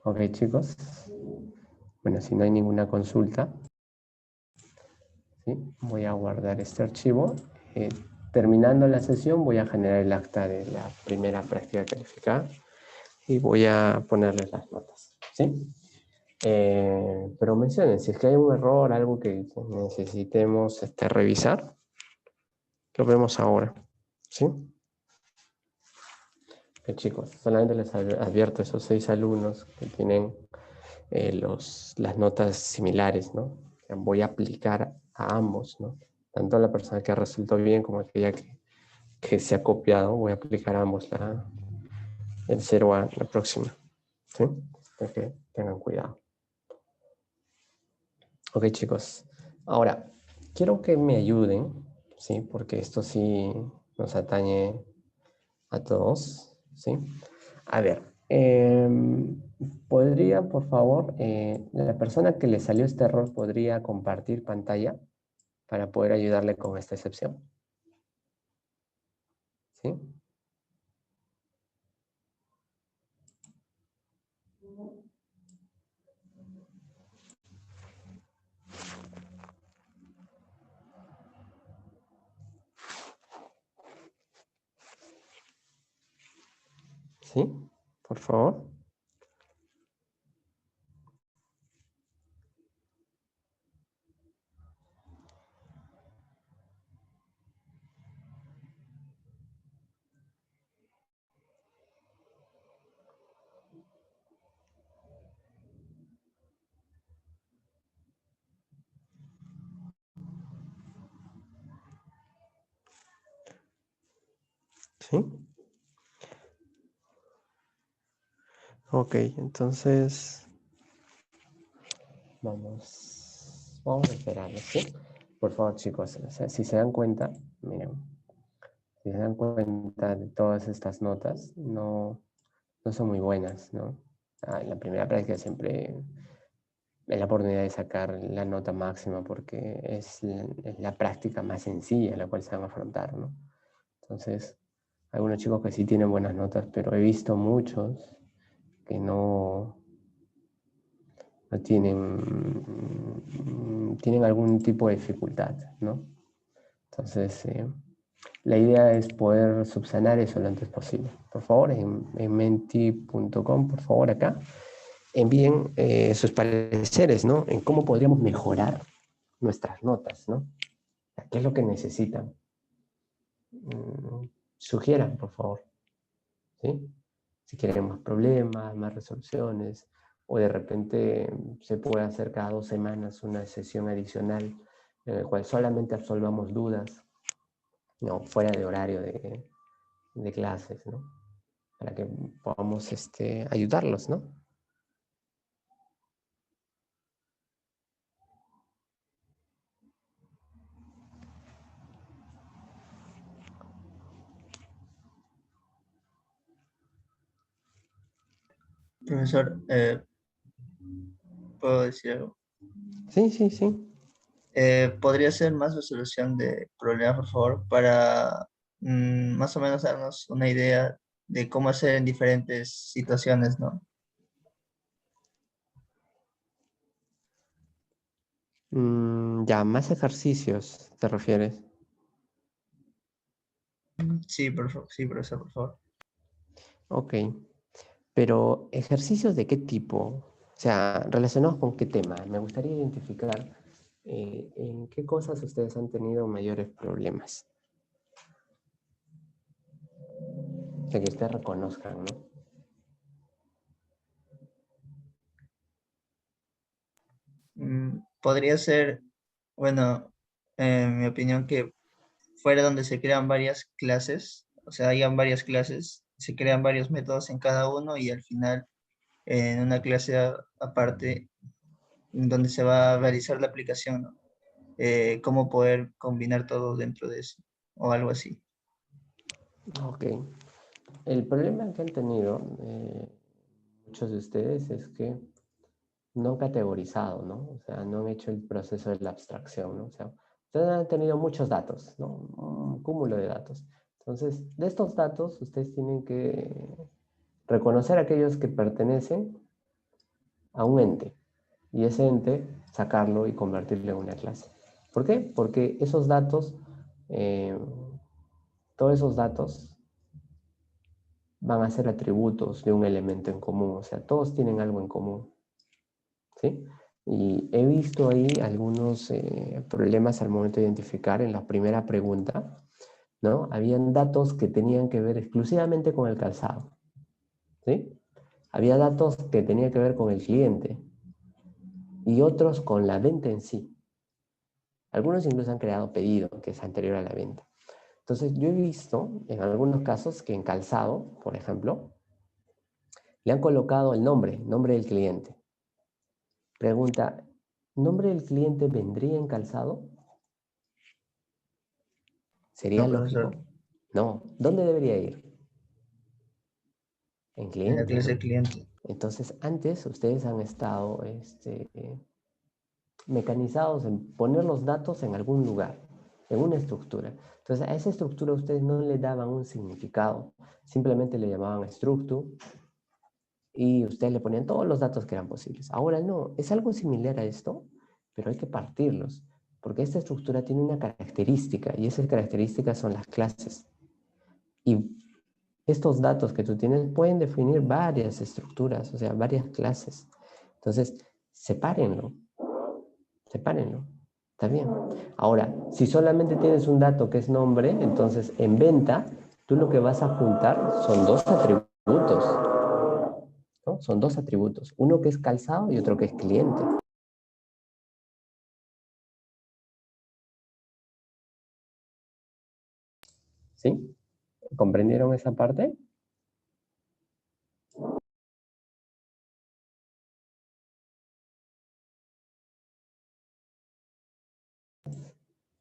Ok, chicos. Bueno, si no hay ninguna consulta, ¿sí? Voy a guardar este archivo. Terminando la sesión, voy a generar el acta de la primera práctica calificada y voy a ponerles las notas. ¿Sí? Pero mencionen, si es que hay un error, algo que necesitemos revisar, lo vemos ahora. ¿Sí? Chicos, solamente les advierto a esos 6 alumnos que tienen las notas similares, ¿no? Voy a aplicar a ambos, ¿no? Tanto a la persona que resultó bien como a aquella que se ha copiado, voy a aplicar a ambos el 0 a la próxima. ¿Sí? Para que tengan cuidado. Ok, chicos. Ahora, quiero que me ayuden, ¿sí? Porque esto sí nos atañe a todos. ¿sí? A ver, ¿podría, por favor, la persona que le salió este error, podría compartir pantalla para poder ayudarle con esta excepción? ¿Sí? ¿Sí? Por favor. ¿Sí? Ok, entonces vamos a esperar, ¿sí? Por favor, chicos, o sea, si se dan cuenta, miren, si se dan cuenta de todas estas notas, no son muy buenas, ¿no? En la primera práctica siempre es la oportunidad de sacar la nota máxima porque es la práctica más sencilla en la cual se van a afrontar, ¿no? Entonces, algunos chicos que sí tienen buenas notas, pero he visto muchos que no tienen algún tipo de dificultad, ¿no? Entonces, la idea es poder subsanar eso lo antes posible. Por favor, en menti.com, por favor, acá, envíen sus pareceres, ¿no? En cómo podríamos mejorar nuestras notas, ¿no? ¿Qué es lo que necesitan? Sugieran, por favor, ¿sí? Si quieren más problemas, más resoluciones, o de repente se puede hacer cada 2 semanas una sesión adicional en la cual solamente absolvamos dudas, no, fuera de horario de clases, ¿no? Para que podamos ayudarlos, ¿no? Profesor, ¿puedo decir algo? Sí, sí, sí. ¿Podría ser más resolución de problemas, por favor, para más o menos darnos una idea de cómo hacer en diferentes situaciones, ¿no? Ya, más ejercicios, ¿te refieres? Sí, sí, profesor, por favor. Ok. Pero, ¿ejercicios de qué tipo? O sea, ¿relacionados con qué tema? Me gustaría identificar en qué cosas ustedes han tenido mayores problemas. O sea, que ustedes reconozcan, ¿no? Podría ser, bueno, en mi opinión, que fuera donde se crean varias clases, o sea, hayan varias clases, se crean varios métodos en cada uno y al final en una clase aparte donde se va a realizar la aplicación, ¿no? Cómo poder combinar todo dentro de eso o algo así. Ok. El problema que han tenido muchos de ustedes es que no han categorizado, ¿no? O sea, no han hecho el proceso de la abstracción, ¿no? O sea, ustedes han tenido muchos datos, ¿no? Un cúmulo de datos. Entonces, de estos datos, ustedes tienen que reconocer aquellos que pertenecen a un ente y ese ente sacarlo y convertirlo en una clase. ¿Por qué? Porque esos datos, eh, todos esos datos van a ser atributos de un elemento en común, o sea, todos tienen algo en común, ¿sí? Y he visto ahí algunos problemas al momento de identificar en la primera pregunta, ¿no? Habían datos que tenían que ver exclusivamente con el calzado, ¿sí? Había datos que tenían que ver con el cliente y otros con la venta en sí. Algunos incluso han creado pedido, que es anterior a la venta. Entonces, yo he visto en algunos casos que en calzado, por ejemplo, le han colocado el nombre del cliente. Pregunta, ¿nombre del cliente vendría en calzado? ¿Sería No, lógico? profesor. No. ¿Dónde debería ir? En En cliente, la clase ¿no? cliente. Entonces, antes ustedes han estado mecanizados en poner los datos en algún lugar, en una estructura. Entonces, a esa estructura ustedes no le daban un significado, simplemente le llamaban structure y ustedes le ponían todos los datos que eran posibles. Ahora no, es algo similar a esto, pero hay que partirlos, porque esta estructura tiene una característica y esas características son las clases. Y estos datos que tú tienes pueden definir varias estructuras, o sea, varias clases. Entonces, sepárenlo. Sepárenlo. Está bien. Ahora, si solamente tienes un dato que es nombre, entonces en venta, tú lo que vas a juntar son dos atributos, ¿no? Son dos atributos. Uno que es calzado y otro que es cliente. ¿Sí? ¿Comprendieron esa parte?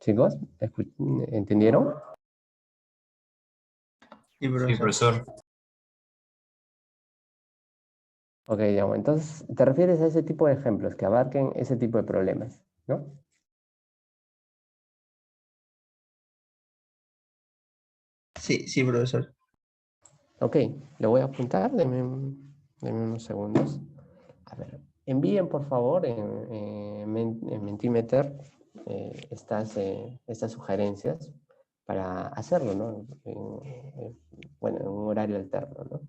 Chicos, ¿entendieron? Sí, Sí, profesor. profesor. Ok, ya, bueno, entonces te refieres a ese tipo de ejemplos que abarquen ese tipo de problemas, ¿no? Sí, sí, profesor. Ok, lo voy a apuntar, denme unos segundos. A ver, envíen por favor en Mentimeter estas sugerencias para hacerlo, ¿no? Bueno, en un horario alterno, ¿no?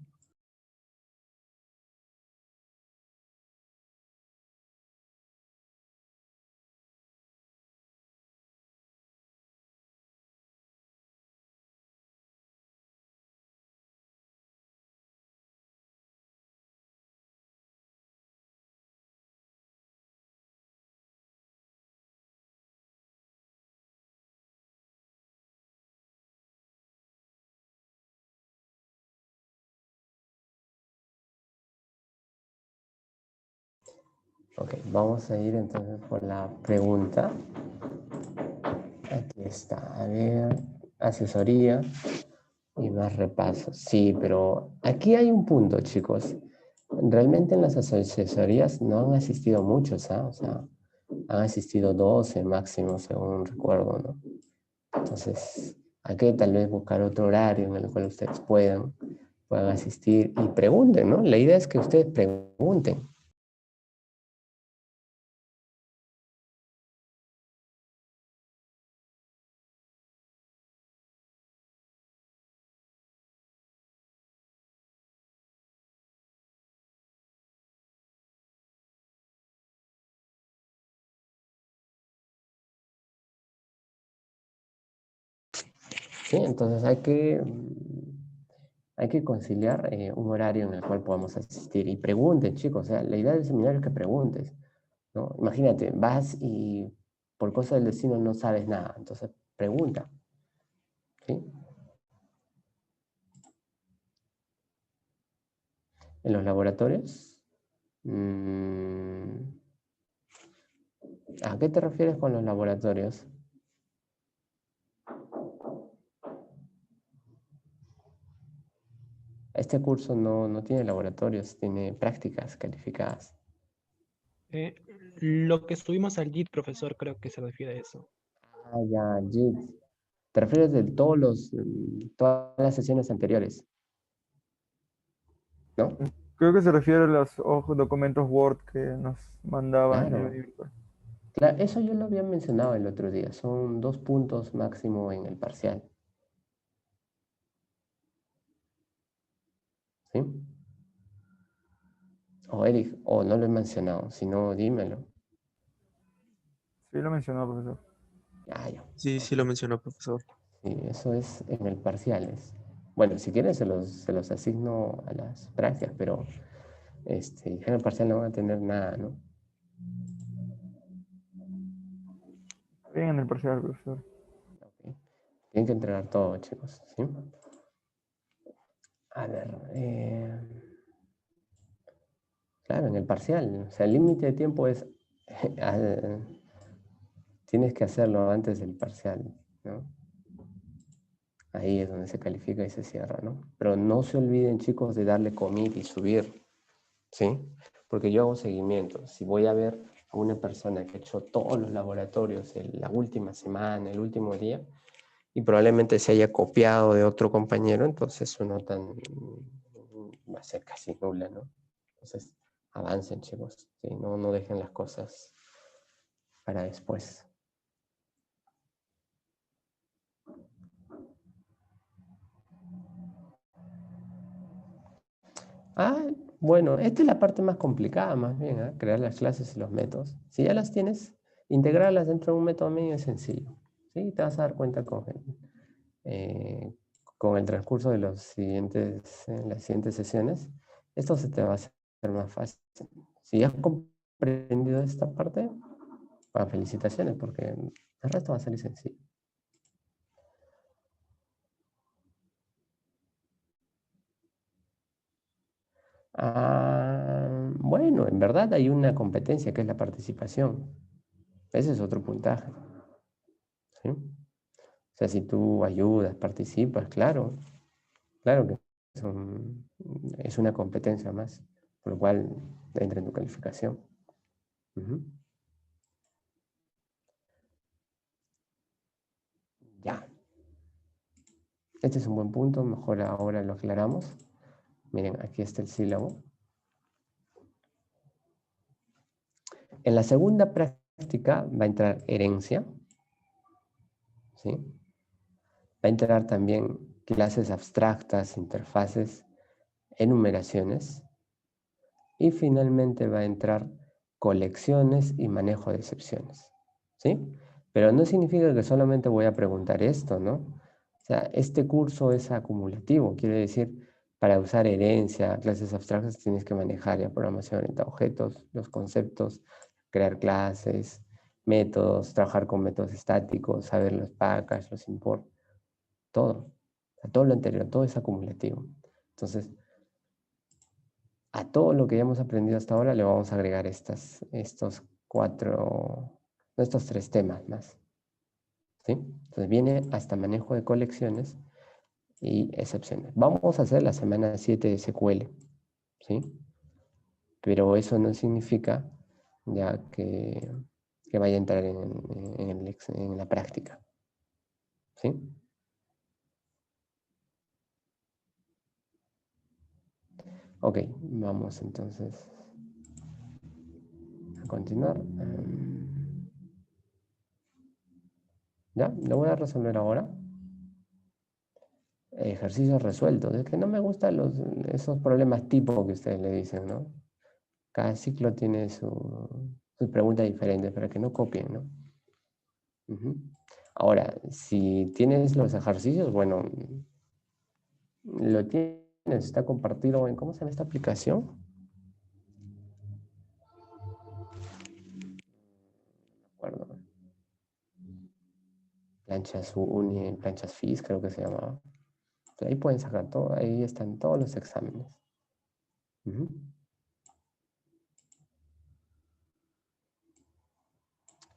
Ok, vamos a ir entonces por la pregunta. Aquí está, a ver, asesoría y más repasos. Sí, pero aquí hay un punto, chicos. Realmente en las asesorías no han asistido muchos, ¿ah? O sea, han asistido 12 máximo, según recuerdo, ¿no? Entonces, hay que tal vez buscar otro horario en el cual ustedes puedan asistir y pregunten, ¿no? La idea es que ustedes pregunten. ¿Sí? Entonces hay que conciliar un horario en el cual podamos asistir. Y pregunten, chicos, o sea, la idea del seminario es que preguntes, ¿no? Imagínate, vas y por cosa del destino no sabes nada, entonces pregunta, ¿sí? En los laboratorios, ¿a qué te refieres con los laboratorios? Este curso no tiene laboratorios, tiene prácticas calificadas. Lo que estuvimos al JIT, profesor, creo que se refiere a eso. Ah, ya, JIT. ¿Te refieres de todas las sesiones anteriores? ¿No? Creo que se refiere a los documentos Word que nos mandaban en el Claro. Universo. Claro, eso yo lo había mencionado el otro día. Son 2 puntos máximo en el parcial. ¿Sí? O Eric, o no lo he mencionado. Si no, dímelo. Sí, lo mencionó, profesor. Ah, ya. Sí, sí lo mencionó, profesor. Sí, eso es en el parcial. Bueno, si quieren se los asigno a las prácticas, pero en el parcial no van a tener nada, ¿no? Bien en el parcial, profesor. Ok. Tienen que entregar todo, chicos, ¿sí? A ver, claro, en el parcial. O sea, el límite de tiempo es... tienes que hacerlo antes del parcial, ¿no? Ahí es donde se califica y se cierra, ¿no? Pero no se olviden, chicos, de darle commit y subir, ¿sí? Porque yo hago seguimiento. Si voy a ver a una persona que ha hecho todos los laboratorios en la última semana, el último día, y probablemente se haya copiado de otro compañero, entonces su nota va a ser casi nula, ¿no? Entonces, avancen, chicos, ¿sí? No dejen las cosas para después. Ah, bueno, esta es la parte más complicada, más bien, ¿eh? Crear las clases y los métodos. Si ya las tienes, integrarlas dentro de un método medio es sencillo, ¿sí? Te vas a dar cuenta con el transcurso de las siguientes sesiones, esto se te va a hacer más fácil. Si has comprendido esta parte, felicitaciones, porque el resto va a salir sencillo. Bueno, en verdad hay una competencia que es la participación. Ese es otro puntaje, ¿sí? O sea, si tú ayudas, participas, claro que es una competencia más, por lo cual entra en tu calificación. Ya. Este es un buen punto, mejor ahora lo aclaramos. Miren, aquí está el sílabo. En la segunda práctica va a entrar herencia, ¿sí? Va a entrar también clases abstractas, interfaces, enumeraciones. Y finalmente va a entrar colecciones y manejo de excepciones, ¿sí? Pero no significa que solamente voy a preguntar esto, ¿no? O sea, este curso es acumulativo, quiere decir, para usar herencia, clases abstractas, tienes que manejar ya programación orientada a objetos, los conceptos, crear clases, métodos, trabajar con métodos estáticos, saber los packages, los import, todo. O sea, todo lo anterior, todo es acumulativo. Entonces, a todo lo que ya hemos aprendido hasta ahora le vamos a agregar estos tres temas más, ¿sí? Entonces viene hasta manejo de colecciones y excepciones. Vamos a hacer la semana 7 de SQL, ¿sí? Pero eso no significa ya que vaya a entrar en la práctica, ¿sí? Ok, vamos entonces a continuar. Ya, lo voy a resolver ahora. Ejercicios resueltos. Es que no me gustan esos problemas tipo que ustedes le dicen, ¿no? Cada ciclo tiene sus preguntas diferentes para que no copien, ¿no? Ahora, si tienes los ejercicios, bueno, lo tienes, está compartido en, ¿cómo se llama esta aplicación? No me acuerdo. Planchas Uni, Planchas FIS, creo que se llamaba. Ahí pueden sacar todo, ahí están todos los exámenes.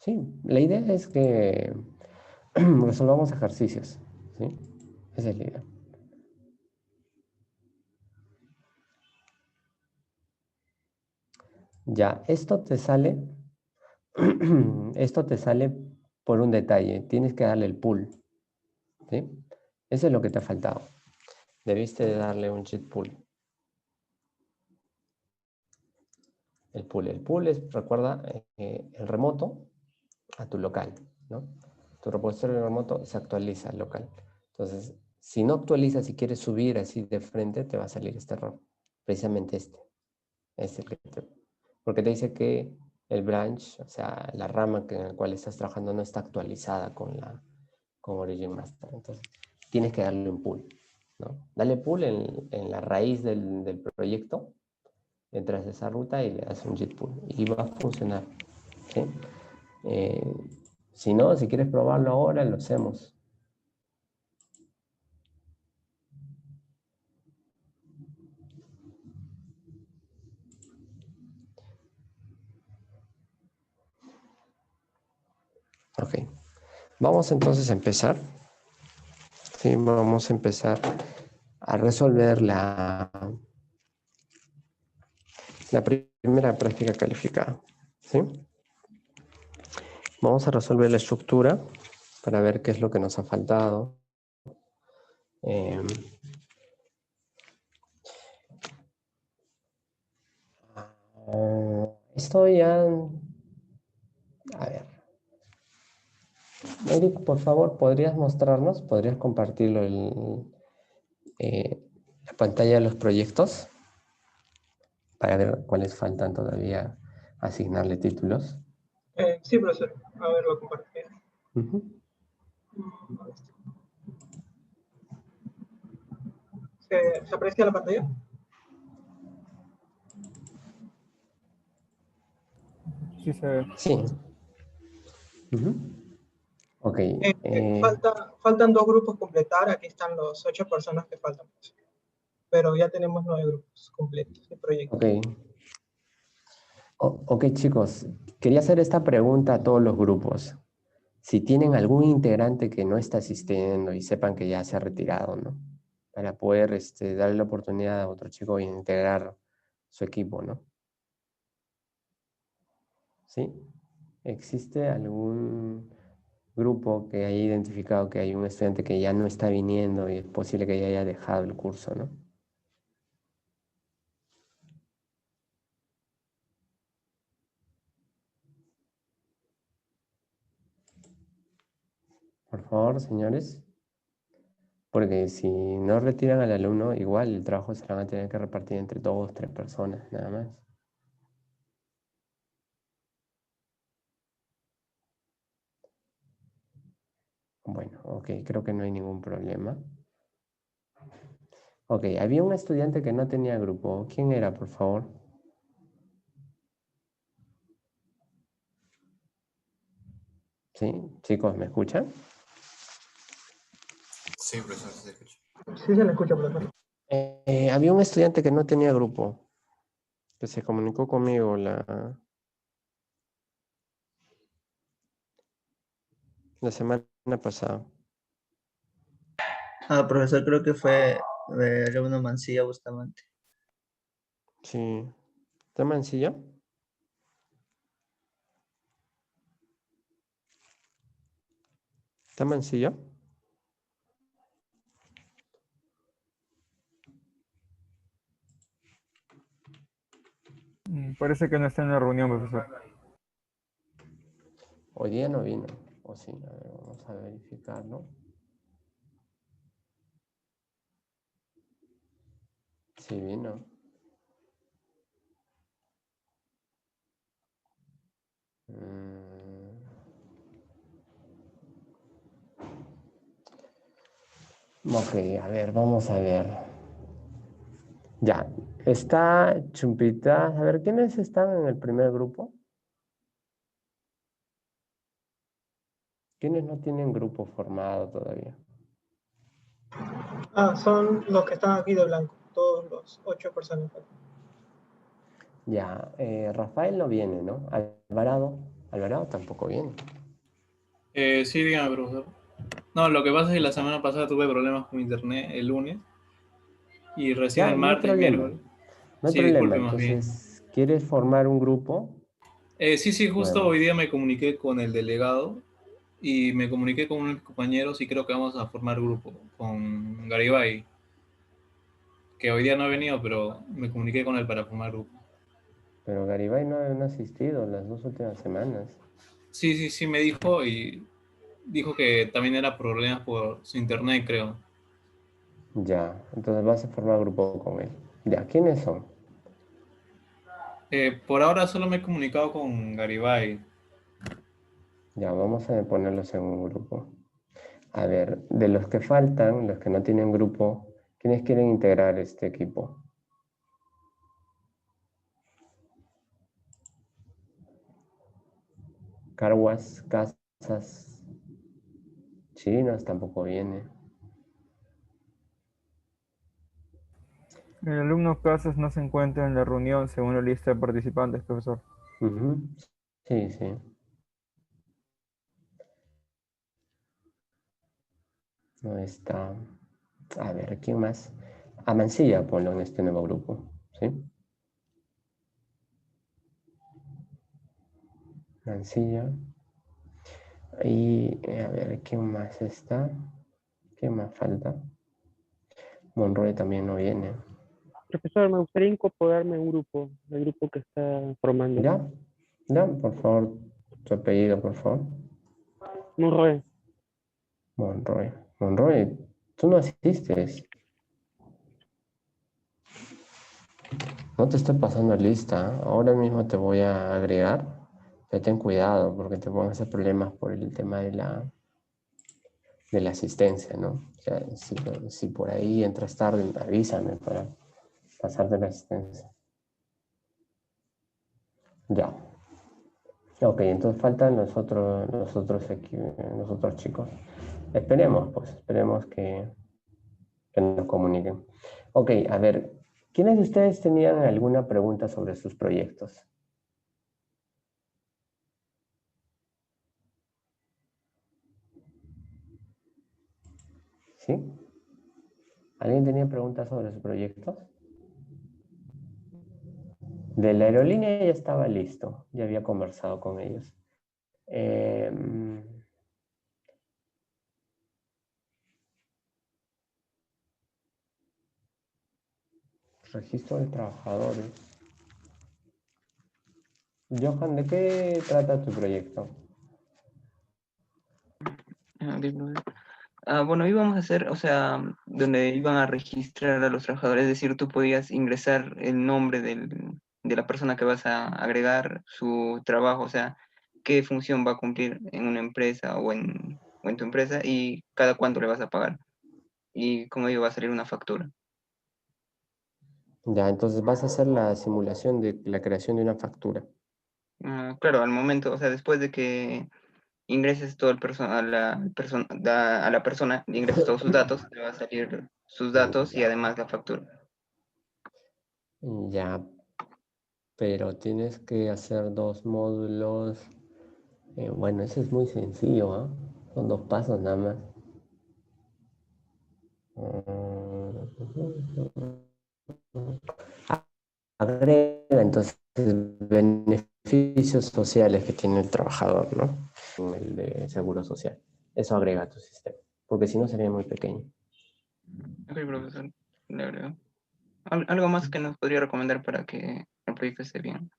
Sí, la idea es que resolvamos ejercicios, ¿sí? Esa es la idea. Ya, esto te sale por un detalle. Tienes que darle el pool, ¿sí? Eso es lo que te ha faltado. Debiste de darle un cheat pool. El pool es, recuerda, el remoto a tu local, ¿no? Tu repositorio remoto se actualiza al local. Entonces, si no actualizas y quieres subir así de frente, te va a salir este error. Precisamente este. Es el que porque te dice que el branch, o sea, la rama en la cual estás trabajando no está actualizada con Origin Master. Entonces, tienes que darle un pull, ¿no? Dale pull en la raíz del proyecto, entras a esa ruta y le das un git pull. Y va a funcionar, ¿sí? Si no, si quieres probarlo ahora, lo hacemos. Ok. Vamos entonces a empezar. Sí, vamos a empezar a resolver la primera práctica calificada. ¿Sí? Vamos a resolver la estructura para ver qué es lo que nos ha faltado. Esto ya... A ver. Eric, por favor, ¿podrías mostrarnos? ¿Podrías compartirlo la pantalla de los proyectos? Para ver cuáles faltan todavía asignarle títulos. Sí, profesor. A ver, lo compartí. Ujú. ¿Se aprecia la pantalla? Sí se ve. Sí. Ujú. Ok. Faltan 2 grupos completar. Aquí están los 8 personas que faltan. Pero ya tenemos 9 grupos completos de proyecto. Ok. Ok, chicos. Quería hacer esta pregunta a todos los grupos. Si tienen algún integrante que no está asistiendo y sepan que ya se ha retirado, ¿no? Para poder darle la oportunidad a otro chico y integrar su equipo, ¿no? ¿Sí? ¿Existe algún grupo que haya identificado que hay un estudiante que ya no está viniendo y es posible que ya haya dejado el curso, ¿no? Por favor, señores. Porque si no retiran al alumno, igual el trabajo se lo van a tener que repartir entre 2, 3 personas, nada más. Bueno, ok, creo que no hay ningún problema. Ok, había un estudiante que no tenía grupo. ¿Quién era, por favor? ¿Sí? Chicos, ¿me escuchan? Sí, profesor, se escucha. Sí, se le escucha, profesor. Había un estudiante que no tenía grupo, que se comunicó conmigo la semana pasada. Profesor, creo que fue el alumno Mancilla Bustamante. Sí. ¿Está Mancilla? ¿Está Mancilla? Parece que no está en la reunión, profesor. Hoy día no vino. O sí, a ver, vamos a verificarlo. Sí vino. Ok, a ver, vamos a ver. Ya, está Chumpita. A ver, ¿quiénes están en el primer grupo? ¿Quiénes no tienen grupo formado todavía? Son los que están aquí de blanco. Todos los 8 personas. Ya, Rafael no viene, ¿no? Alvarado tampoco viene. Sí, dígame, profesor. No, lo que pasa es que la semana pasada tuve problemas con internet el lunes y recién Ya, el no hay martes y problema. miércoles. No hay Sí, problema. disculpe más bien. Entonces, ¿quieres formar un grupo? Sí, justo Nuevo. hoy día me comuniqué con el delegado y me comuniqué con unos compañeros y creo que vamos a formar grupo con Garibay, que hoy día no ha venido, pero me comuniqué con él para formar grupo. Pero Garibay no ha asistido las 2 últimas semanas. Sí, me dijo y dijo que también era problemas por su internet, creo. Ya, entonces vas a formar grupo con él. Ya, ¿quiénes son? Por ahora solo me he comunicado con Garibay. Ya, vamos a ponerlos en un grupo. A ver, de los que faltan, los que no tienen grupo, ¿quiénes quieren integrar este equipo? Carguas, Casas, Chinos tampoco viene. El alumno Casas no se encuentra en la reunión según la lista de participantes, profesor. Ujú. Sí, sí. No está. A ver, ¿quién más? A Mancilla ponlo en este nuevo grupo, ¿sí? Mancilla. Y a ver, ¿quién más está? ¿Quién más falta? Monroy también no viene. Profesor, me gustaría incorporarme a un grupo, el grupo que está formando. ¿Ya? ¿Ya? Por favor, tu apellido, por favor. Monroe. Monroy. Monroy, tú no asistes. No te estoy pasando lista. Ahora mismo te voy a agregar. Pero ten cuidado porque te pueden hacer problemas por el tema de la asistencia, ¿no? O sea, si por ahí entras tarde, avísame para pasarte la asistencia. Ya. Ok, entonces faltan los otros chicos. Esperemos, pues, esperemos que nos comuniquen. Ok, a ver, ¿quiénes de ustedes tenían alguna pregunta sobre sus proyectos? ¿Sí? ¿Alguien tenía preguntas sobre sus proyectos? De la aerolínea ya estaba listo, ya había conversado con ellos. Registro de trabajadores. Johan, ¿de qué trata tu proyecto? Bueno, íbamos a hacer, o sea, donde iban a registrar a los trabajadores, es decir, tú podías ingresar el nombre de la persona que vas a agregar, su trabajo, o sea, qué función va a cumplir en una empresa o en tu empresa y cada cuánto le vas a pagar. Y con ello va a salir una factura. Ya, entonces vas a hacer la simulación de la creación de una factura. Claro, al momento, o sea, después de que ingreses todo a la persona, le ingreses todos sus datos, le va a salir sus datos y además la factura. Ya, pero tienes que hacer 2 módulos. Bueno, eso es muy sencillo, ¿ah? Son 2 pasos nada más. Agrega entonces beneficios sociales que tiene el trabajador, ¿no? El de seguro social. Eso agrega a tu sistema, porque si no sería muy pequeño. Ok, profesor, le agrego. ¿Algo más que nos podría recomendar para que el proyecto esté bien?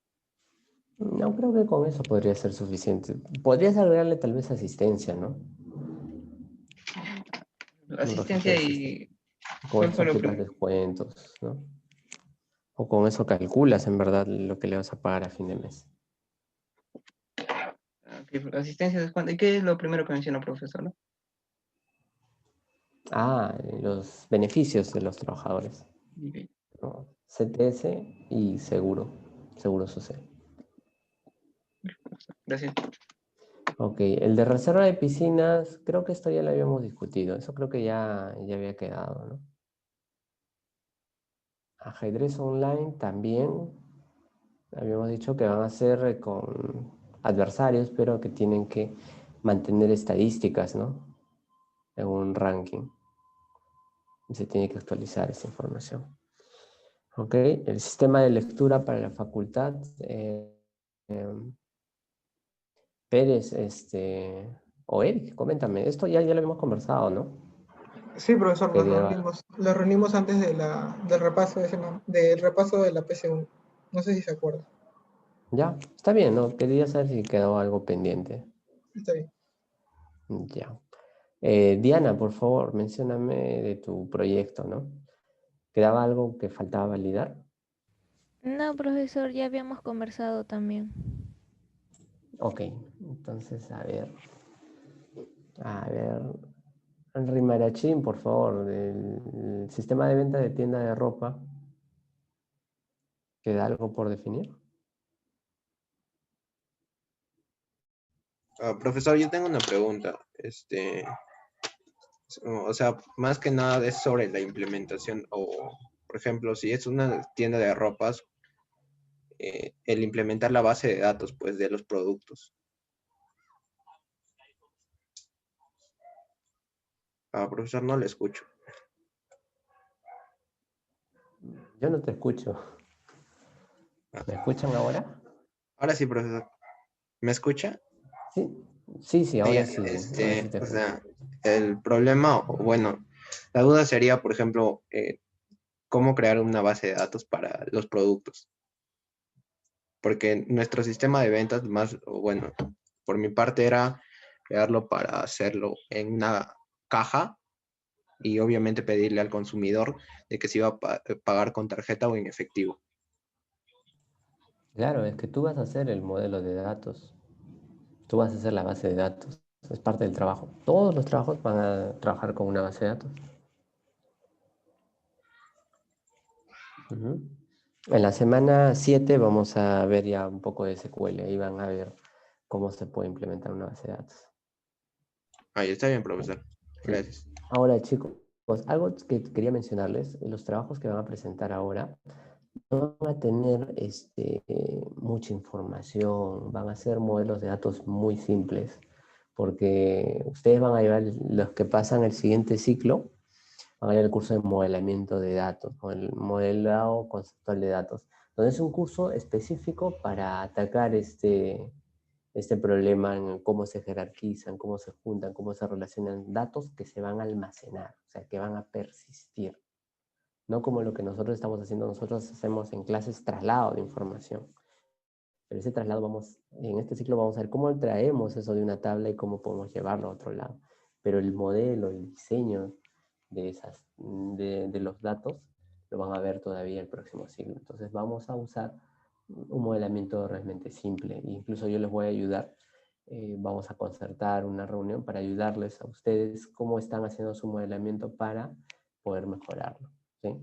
No creo que con eso podría ser suficiente. Podrías agregarle tal vez asistencia, ¿no? Un registro Asistencia de y... asistencia. Con ¿Cuál eso fue lo aplicas primero? descuentos, ¿no? O con eso calculas en verdad lo que le vas a pagar a fin de mes. Asistencia, descuento. ¿Y qué es lo primero que menciona, profesor? ¿No? Los beneficios de los trabajadores, Ok, ¿no? CTS y seguro social. gracias. Ok, el de reserva de piscinas, creo que esto ya lo habíamos discutido. Eso creo que ya había quedado, ¿no? Ajedrez online también. Habíamos dicho que van a ser con adversarios, pero que tienen que mantener estadísticas, ¿no? En un ranking. Y se tiene que actualizar esa información. Ok, el sistema de lectura para la facultad. Pérez, o Eric, coméntame. Esto ya lo hemos conversado, ¿no? Sí, profesor, Quería... nos reunimos antes del repaso del repaso de la PC1. No sé si se acuerda. Ya, está bien, ¿no? Quería saber si quedó algo pendiente. Está bien. Ya. Diana, por favor, mencióname de tu proyecto, ¿no? ¿Quedaba algo que faltaba validar? No, profesor, ya habíamos conversado también. Ok, entonces, a ver, Henry Marachín, por favor, del sistema de venta de tienda de ropa, ¿queda algo por definir? Profesor, yo tengo una pregunta. O sea, más que nada es sobre la implementación o, por ejemplo, si es una tienda de ropas, el implementar la base de datos, pues, de los productos. Profesor, no le escucho. Yo no te escucho. ¿Me escuchan ahora? Ahora sí, profesor. ¿Me escucha? Sí, ahora Ya, sí. Ahora sí te o escucho. sea, el problema, o bueno, la duda sería, por ejemplo, cómo crear una base de datos para los productos. Porque nuestro sistema de ventas, más, o bueno, por mi parte era crearlo para hacerlo en una caja y obviamente pedirle al consumidor de que se iba a pagar con tarjeta o en efectivo. Claro, es que tú vas a hacer el modelo de datos. Tú vas a hacer la base de datos. Es parte del trabajo. Todos los trabajos van a trabajar con una base de datos. Ujú. En la semana 7 vamos a ver ya un poco de SQL. Ahí van a ver cómo se puede implementar una base de datos. Ahí está bien, profesor. Sí. Gracias. Ahora, chicos, algo que quería mencionarles, los trabajos que van a presentar ahora no van a tener mucha información, van a ser modelos de datos muy simples, porque ustedes van a llevar, los que pasan el siguiente ciclo, van a llevar el curso de modelamiento de datos, o el modelado conceptual de datos, donde es un curso específico para atacar este problema en cómo se jerarquizan, cómo se juntan, cómo se relacionan datos que se van a almacenar, o sea, que van a persistir. No como lo que nosotros estamos haciendo, nosotros hacemos en clases traslado de información. Pero ese traslado en este ciclo vamos a ver cómo traemos eso de una tabla y cómo podemos llevarlo a otro lado. Pero el modelo, el diseño de los datos, lo van a ver todavía el próximo ciclo. Entonces vamos a usar un modelamiento realmente simple. Incluso yo les voy a ayudar. Vamos a concertar una reunión para ayudarles a ustedes cómo están haciendo su modelamiento para poder mejorarlo. ¿Sí?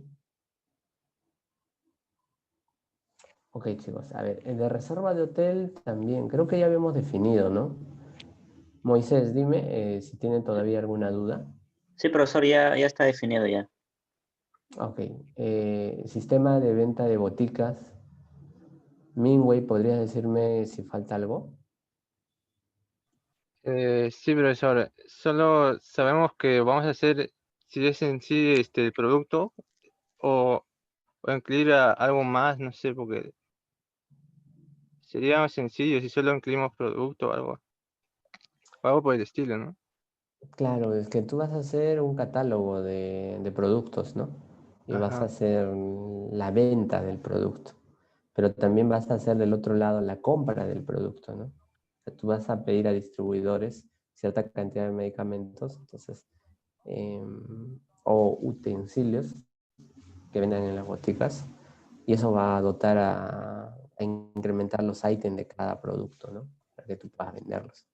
Ok, chicos, a ver, el de reserva de hotel también, creo que ya habíamos definido, ¿no? Moisés, dime si tienen todavía alguna duda. Sí, profesor, ya está definido ya. Ok, sistema de venta de boticas. Mingway, ¿podrías decirme si falta algo? Sí, profesor. Solo sabemos que vamos a hacer, si es en sí el producto, o incluir algo más, no sé, porque sería más sencillo si solo incluimos producto o algo por el estilo, ¿no? Claro, es que tú vas a hacer un catálogo de productos, ¿no? Y vas a Ajá. hacer la venta del producto, pero también vas a hacer del otro lado la compra del producto, ¿no? O sea, tú vas a pedir a distribuidores cierta cantidad de medicamentos, entonces, o utensilios que vendan en las boticas, y eso va a dotar a incrementar los ítems de cada producto, ¿no? Para que tú puedas venderlos.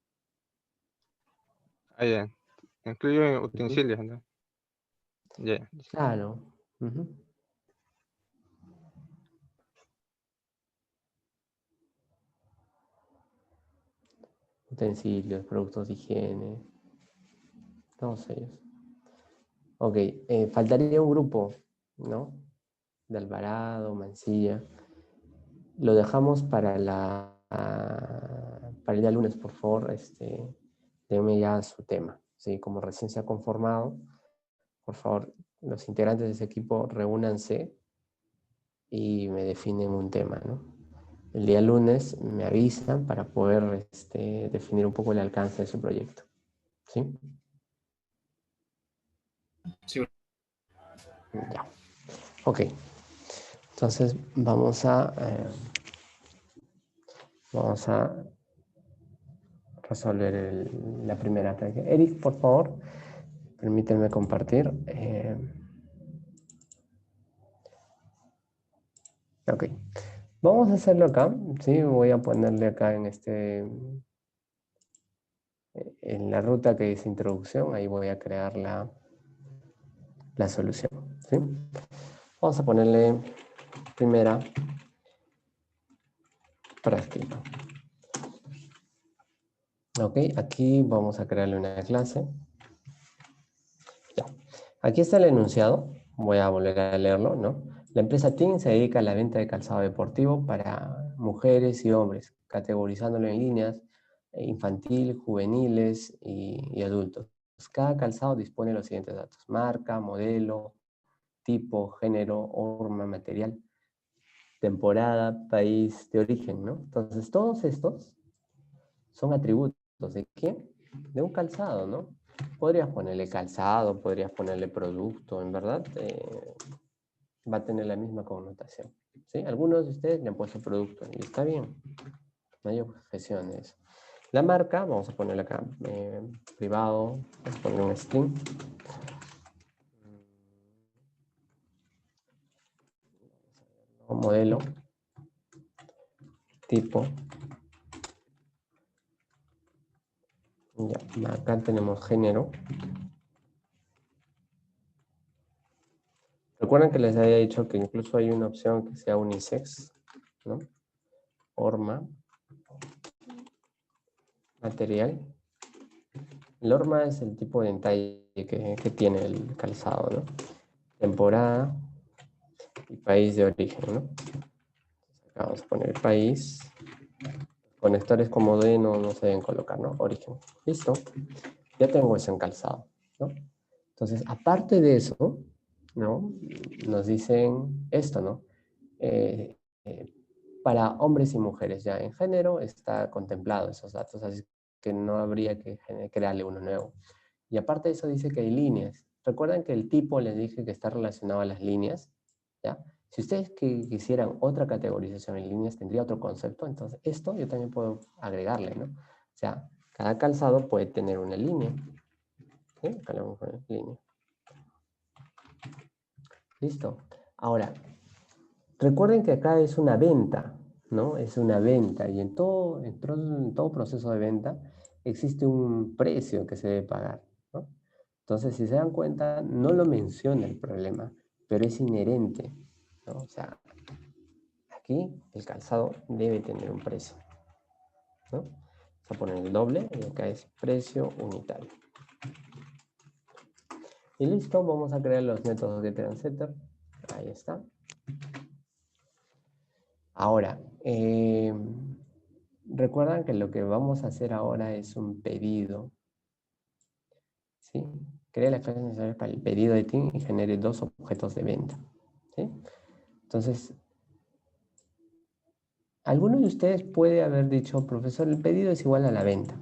Ah, ya. Incluyo Ujú. utensilios, ¿no? Ya. Claro. Ujú. Utensilios, productos de higiene, todos ellos. Ok, faltaría un grupo, ¿no? De Alvarado, Mancilla. Lo dejamos para para el día lunes, por favor. Denme ya su tema. ¿Sí? Como recién se ha conformado, por favor, los integrantes de ese equipo reúnanse y me definen un tema, ¿no? El día lunes me avisan para poder definir un poco el alcance de su proyecto. ¿Sí? Sí. Ya. Ok. Entonces vamos a resolver la primera práctica. Eric, por favor, permíteme compartir. Ok. Vamos a hacerlo acá. ¿Sí? Voy a ponerle acá en la ruta que dice introducción. Ahí voy a crear la solución. ¿Sí? Vamos a ponerle primera práctica. Ok, aquí vamos a crearle una clase. Ya. Aquí está el enunciado. Voy a volver a leerlo, ¿no? La empresa TIN se dedica a la venta de calzado deportivo para mujeres y hombres, categorizándolo en líneas infantil, juveniles y adultos. cada calzado dispone de los siguientes datos: marca, modelo, tipo, género, horma, material, temporada, país de origen, ¿no? Entonces, todos estos son atributos ¿de quién? De un calzado, ¿no? Podrías ponerle calzado, podrías ponerle producto, en verdad va a tener la misma connotación, ¿sí? Algunos de ustedes le han puesto producto y está bien, no hay objeción de eso. La marca, vamos a ponerle acá, privado, vamos a poner un string. Modelo, tipo, ya, acá tenemos género. Recuerden que les había dicho que incluso hay una opción que sea unisex, ¿no? Horma, material. El horma es el tipo de entalle que tiene el calzado, ¿no? Temporada y país de origen, ¿no? Acá vamos a poner país. Conectores como D no se deben colocar, ¿no? Origen. Listo. Ya tengo eso en calzado, ¿no? Entonces, aparte de eso, ¿no? Nos dicen esto, ¿no? Para hombres y mujeres, ya en género está contemplado esos datos, así que no habría que crearle uno nuevo. Y aparte de eso dice que hay líneas. Recuerdan que el tipo les dije que está relacionado a las líneas, ¿ya? Si ustedes quisieran otra categorización en líneas, tendría otro concepto, entonces esto yo también puedo agregarle, ¿no? O sea, cada calzado puede tener una línea. ¿Sí? Acá le vamos a poner línea. Listo. Ahora, recuerden que acá es una venta, ¿no? Es una venta y en todo proceso de venta existe un precio que se debe pagar, ¿no? Entonces, si se dan cuenta, no lo menciona el problema, pero es inherente, ¿no? O sea, aquí el calzado debe tener un precio, ¿no? Vamos a poner el doble y acá es precio unitario. Y listo, vamos a crear los métodos getter and setter. Ahí está. Ahora, recuerdan que lo que vamos a hacer ahora es un pedido, ¿sí? Crea las clases necesarias para el pedido de TIN y genere dos objetos de venta, ¿sí? Entonces, alguno de ustedes puede haber dicho, profesor, el pedido es igual a la venta.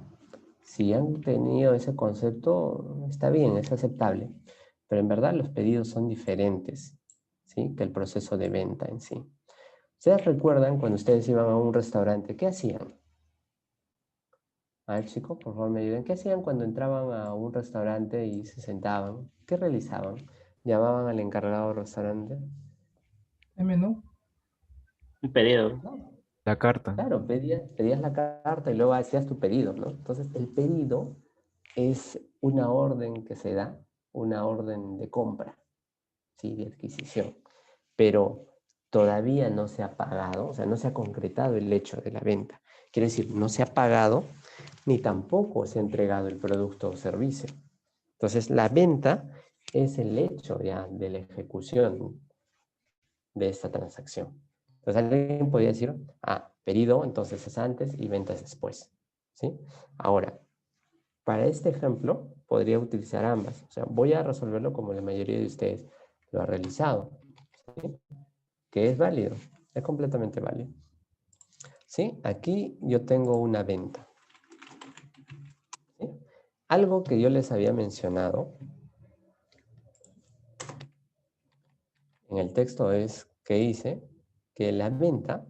Si han tenido ese concepto, está bien, es aceptable. Pero en verdad los pedidos son diferentes, ¿sí? Que el proceso de venta en sí. ¿Ustedes recuerdan cuando ustedes iban a un restaurante, qué hacían? A ver, chicos, por favor me ayuden. ¿Qué hacían cuando entraban a un restaurante y se sentaban? ¿Qué realizaban? ¿Llamaban al encargado del restaurante? ¿El menú? Un pedido. La carta. Claro, pedías la carta y luego hacías tu pedido, ¿no? Entonces, el pedido es una orden que se da, una orden de compra, ¿sí? De adquisición. Pero todavía no se ha pagado, o sea, no se ha concretado el hecho de la venta. Quiere decir, no se ha pagado ni tampoco se ha entregado el producto o servicio. Entonces, la venta es el hecho ya de la ejecución de esta transacción. Entonces, alguien podría decir, pedido entonces es antes y venta es después, ¿sí? Ahora, para este ejemplo, podría utilizar ambas. O sea, voy a resolverlo como la mayoría de ustedes lo ha realizado, ¿sí? Que es válido, es completamente válido. ¿Sí? Aquí yo tengo una venta. ¿Sí? Algo que yo les había mencionado en el texto es que dice que las ventas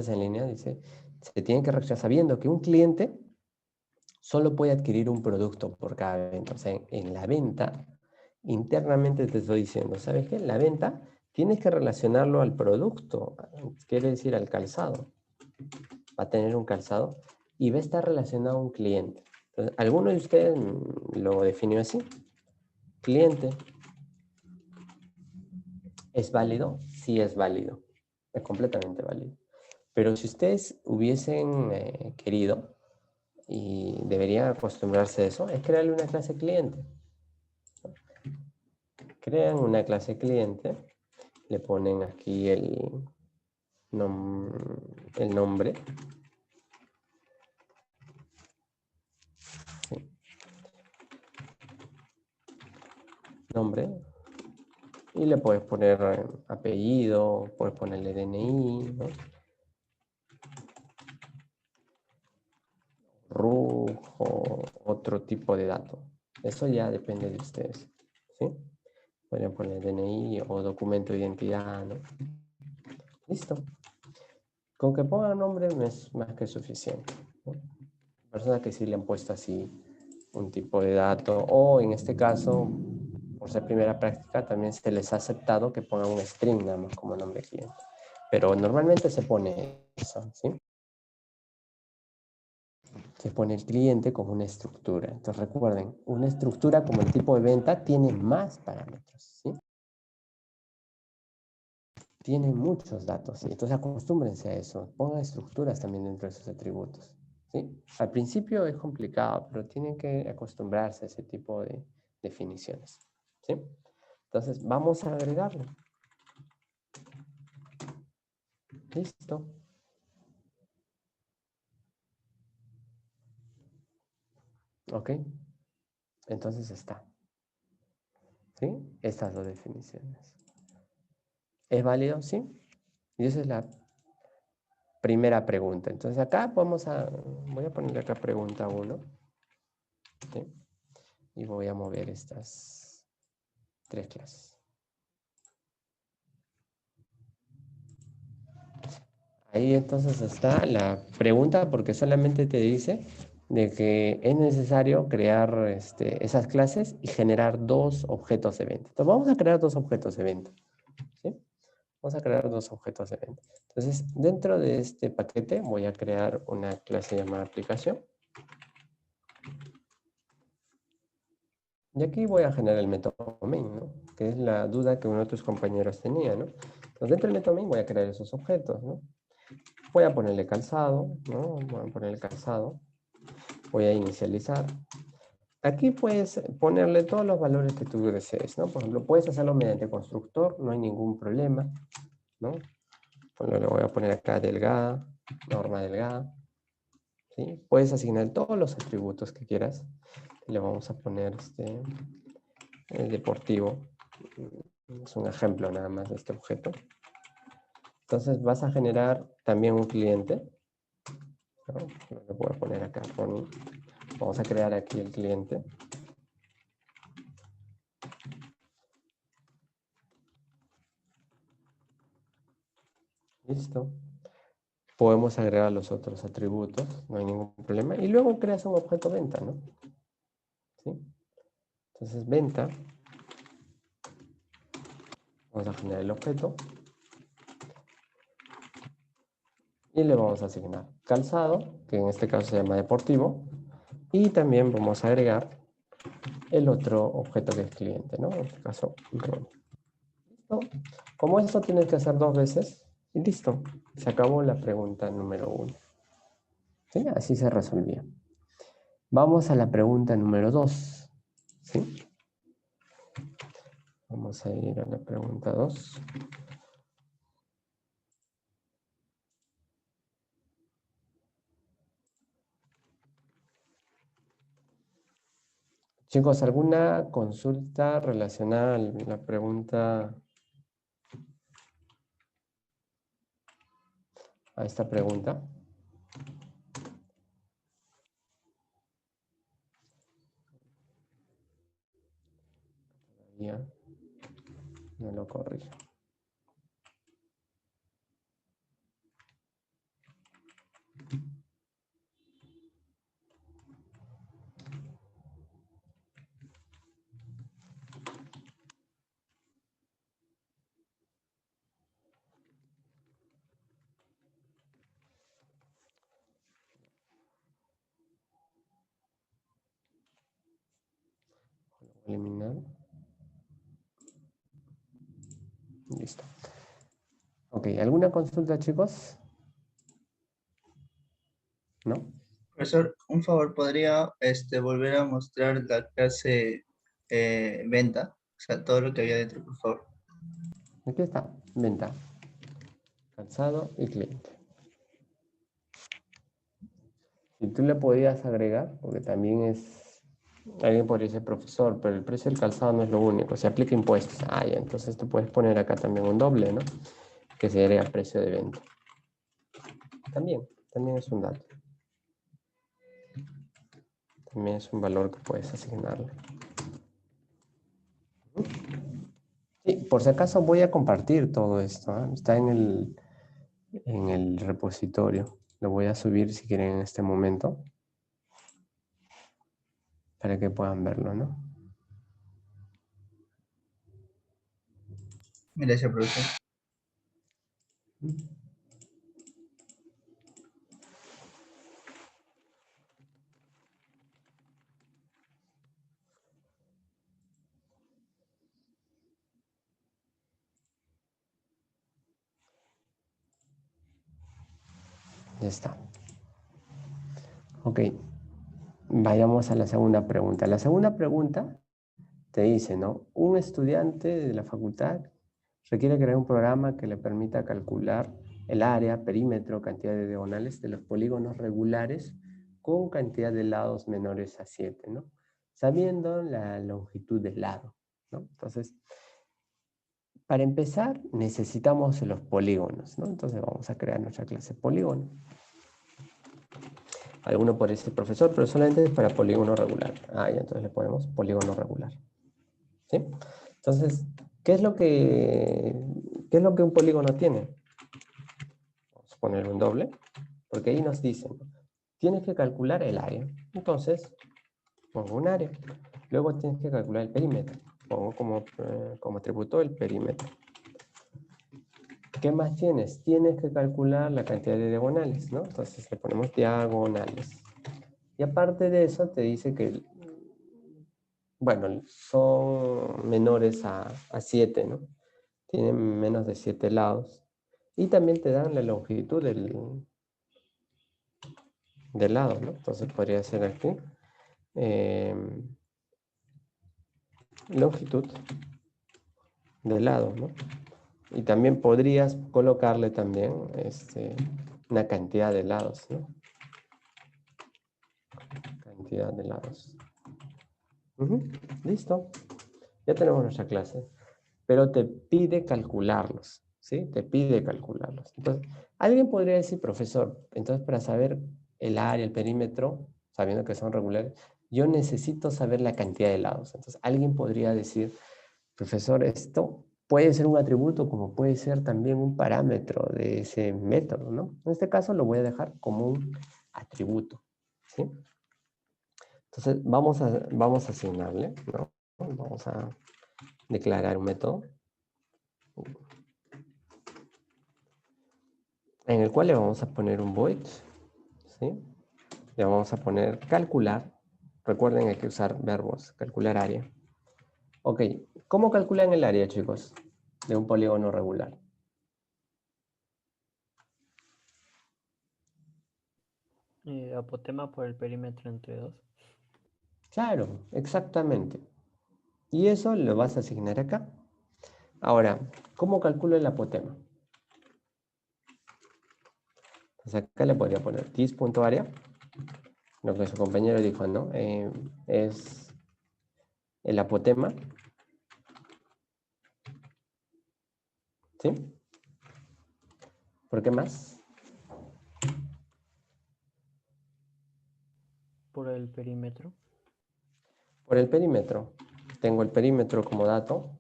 en línea, dice, se tienen que registrar sabiendo que un cliente solo puede adquirir un producto por cada venta. O sea, en la venta, internamente te estoy diciendo, ¿sabes qué? La venta tienes que relacionarlo al producto, quiere decir al calzado. Va a tener un calzado y va a estar relacionado a un cliente. Entonces, alguno de ustedes lo definió así. Cliente. ¿Es válido? Sí es válido. Es completamente válido. Pero si ustedes hubiesen querido, y deberían acostumbrarse a eso, es crearle una clase cliente. Crean una clase cliente, le ponen aquí el nombre. Sí. nombre, y le puedes poner apellido, puedes ponerle DNI, ¿no? RUC o otro tipo de dato. Eso ya depende de ustedes, ¿sí? Pueden poner DNI o documento de identidad, ¿no? Listo. Con que pongan nombre es más que suficiente, ¿no? Personas que sí le han puesto así un tipo de dato, o en este caso, por ser primera práctica, también se les ha aceptado que pongan un string nada más como nombre cliente. Pero normalmente se pone eso, ¿sí? Se pone el cliente como una estructura. Entonces recuerden, una estructura como el tipo de venta tiene más parámetros, ¿sí? Tiene muchos datos, ¿sí? Entonces acostúmbrense a eso. Pongan estructuras también dentro de esos atributos, ¿sí? Al principio es complicado, pero tienen que acostumbrarse a ese tipo de definiciones, ¿sí? Entonces vamos a agregarlo. Listo. Ok. Entonces está. ¿Sí? Estas dos definiciones. ¿Es válido? Sí. Y esa es la primera pregunta. Entonces acá voy a ponerle acá pregunta 1. ¿Sí? Y voy a mover estas 3 clases. Ahí entonces está la pregunta porque solamente te dice de que es necesario crear esas clases y generar 2 objetos de venta. Entonces vamos a crear 2 objetos de venta. ¿Sí? Vamos a crear 2 objetos de venta. Entonces dentro de este paquete voy a crear una clase llamada aplicación. Y aquí voy a generar el método main, ¿no? Que es la duda que uno de tus compañeros tenía, ¿no? Entonces dentro del método main voy a crear esos objetos, ¿no? Voy a ponerle calzado, ¿no? Voy a ponerle calzado. Voy a inicializar. Aquí puedes ponerle todos los valores que tú desees, ¿no? Por ejemplo, puedes hacerlo mediante constructor, no hay ningún problema, ¿no? Le voy a poner acá delgada, norma delgada, ¿sí? Puedes asignar todos los atributos que quieras. Le vamos a poner deportivo. Es un ejemplo nada más de este objeto. Entonces vas a generar también un cliente, ¿no? Lo voy a poner acá, Ronnie. Vamos a crear aquí el cliente. Listo. Podemos agregar los otros atributos, no hay ningún problema. Y luego creas un objeto venta, ¿no? ¿Sí? Entonces, venta. Vamos a generar el objeto. Y le vamos a asignar calzado, que en este caso se llama deportivo. Y también vamos a agregar el otro objeto que es cliente, ¿no? En este caso, Ron. ¿Listo? Como esto tienes que hacer 2 veces, y listo. Se acabó la pregunta número 1. ¿Sí? Así se resolvía. Vamos a la pregunta número 2. ¿Sí? Vamos a ir a la pregunta 2. Chicos, ¿alguna consulta relacionada a la pregunta, a esta pregunta? Ya, no lo corrijo. Eliminar. Listo. Ok, ¿alguna consulta, chicos? ¿No? Profesor, un favor, ¿podría volver a mostrar la clase venta? O sea, todo lo que había dentro, por favor. Aquí está, venta, calzado y cliente. Y tú le podías agregar, porque también es Alguien podría decir, profesor, pero el precio del calzado no es lo único, se aplica impuestos. Ah, ya, entonces tú puedes poner acá también un doble, ¿no? Que sería el precio de venta. También es un dato. También es un valor que puedes asignarle. Sí, por si acaso voy a compartir todo esto, ¿eh? Está en el repositorio. Lo voy a subir si quieren en este momento. Para que puedan verlo, ¿no? Gracias, profesor. Ya está. Ok. Vayamos a la segunda pregunta. La segunda pregunta te dice, ¿no? Un estudiante de la facultad requiere crear un programa que le permita calcular el área, perímetro, cantidad de diagonales de los polígonos regulares con cantidad de lados menores a 7, ¿no? Sabiendo la longitud del lado, ¿no? Entonces, para empezar, necesitamos los polígonos, ¿no? Entonces vamos a crear nuestra clase polígono. Alguno puede decir, profesor, pero solamente es para polígono regular. Ah, ya, entonces le ponemos polígono regular. ¿Sí? Entonces, ¿qué es lo que un polígono tiene? Vamos a poner un doble, porque ahí nos dicen, tienes que calcular el área. Entonces, pongo un área. Luego tienes que calcular el perímetro. Pongo como atributo el perímetro. ¿Qué más tienes? Tienes que calcular la cantidad de diagonales, ¿no? Entonces le ponemos diagonales. Y aparte de eso te dice que, bueno, son menores a 7, ¿no? Tienen menos de 7 lados. Y también te dan la longitud del lado, ¿no? Entonces podría ser aquí. Longitud del lado, ¿no? Y también podrías colocarle también una cantidad de lados, ¿no? Cantidad de lados. Listo. Ya tenemos nuestra clase. Pero te pide calcularlos, ¿sí? Te pide calcularlos. Entonces, alguien podría decir, profesor, entonces para saber el área, el perímetro, sabiendo que son regulares, yo necesito saber la cantidad de lados. Entonces, alguien podría decir, profesor, esto puede ser un atributo como puede ser también un parámetro de ese método, ¿no? En este caso lo voy a dejar como un atributo, ¿sí? Entonces, vamos a asignarle, ¿no? Vamos a declarar un método en el cual le vamos a poner un void, ¿sí? Le vamos a poner calcular. Recuerden, hay que usar verbos, calcular área. Ok, ¿cómo calculan el área, chicos, de un polígono regular? Apotema por el perímetro entre 2. Claro, exactamente. Y eso lo vas a asignar acá. Ahora, ¿cómo calculo el apotema? Pues acá le podría poner dis.area, lo que su compañero dijo, ¿no? Es el apotema, ¿sí? ¿Por qué más? Por el perímetro. Por el perímetro. Tengo el perímetro como dato.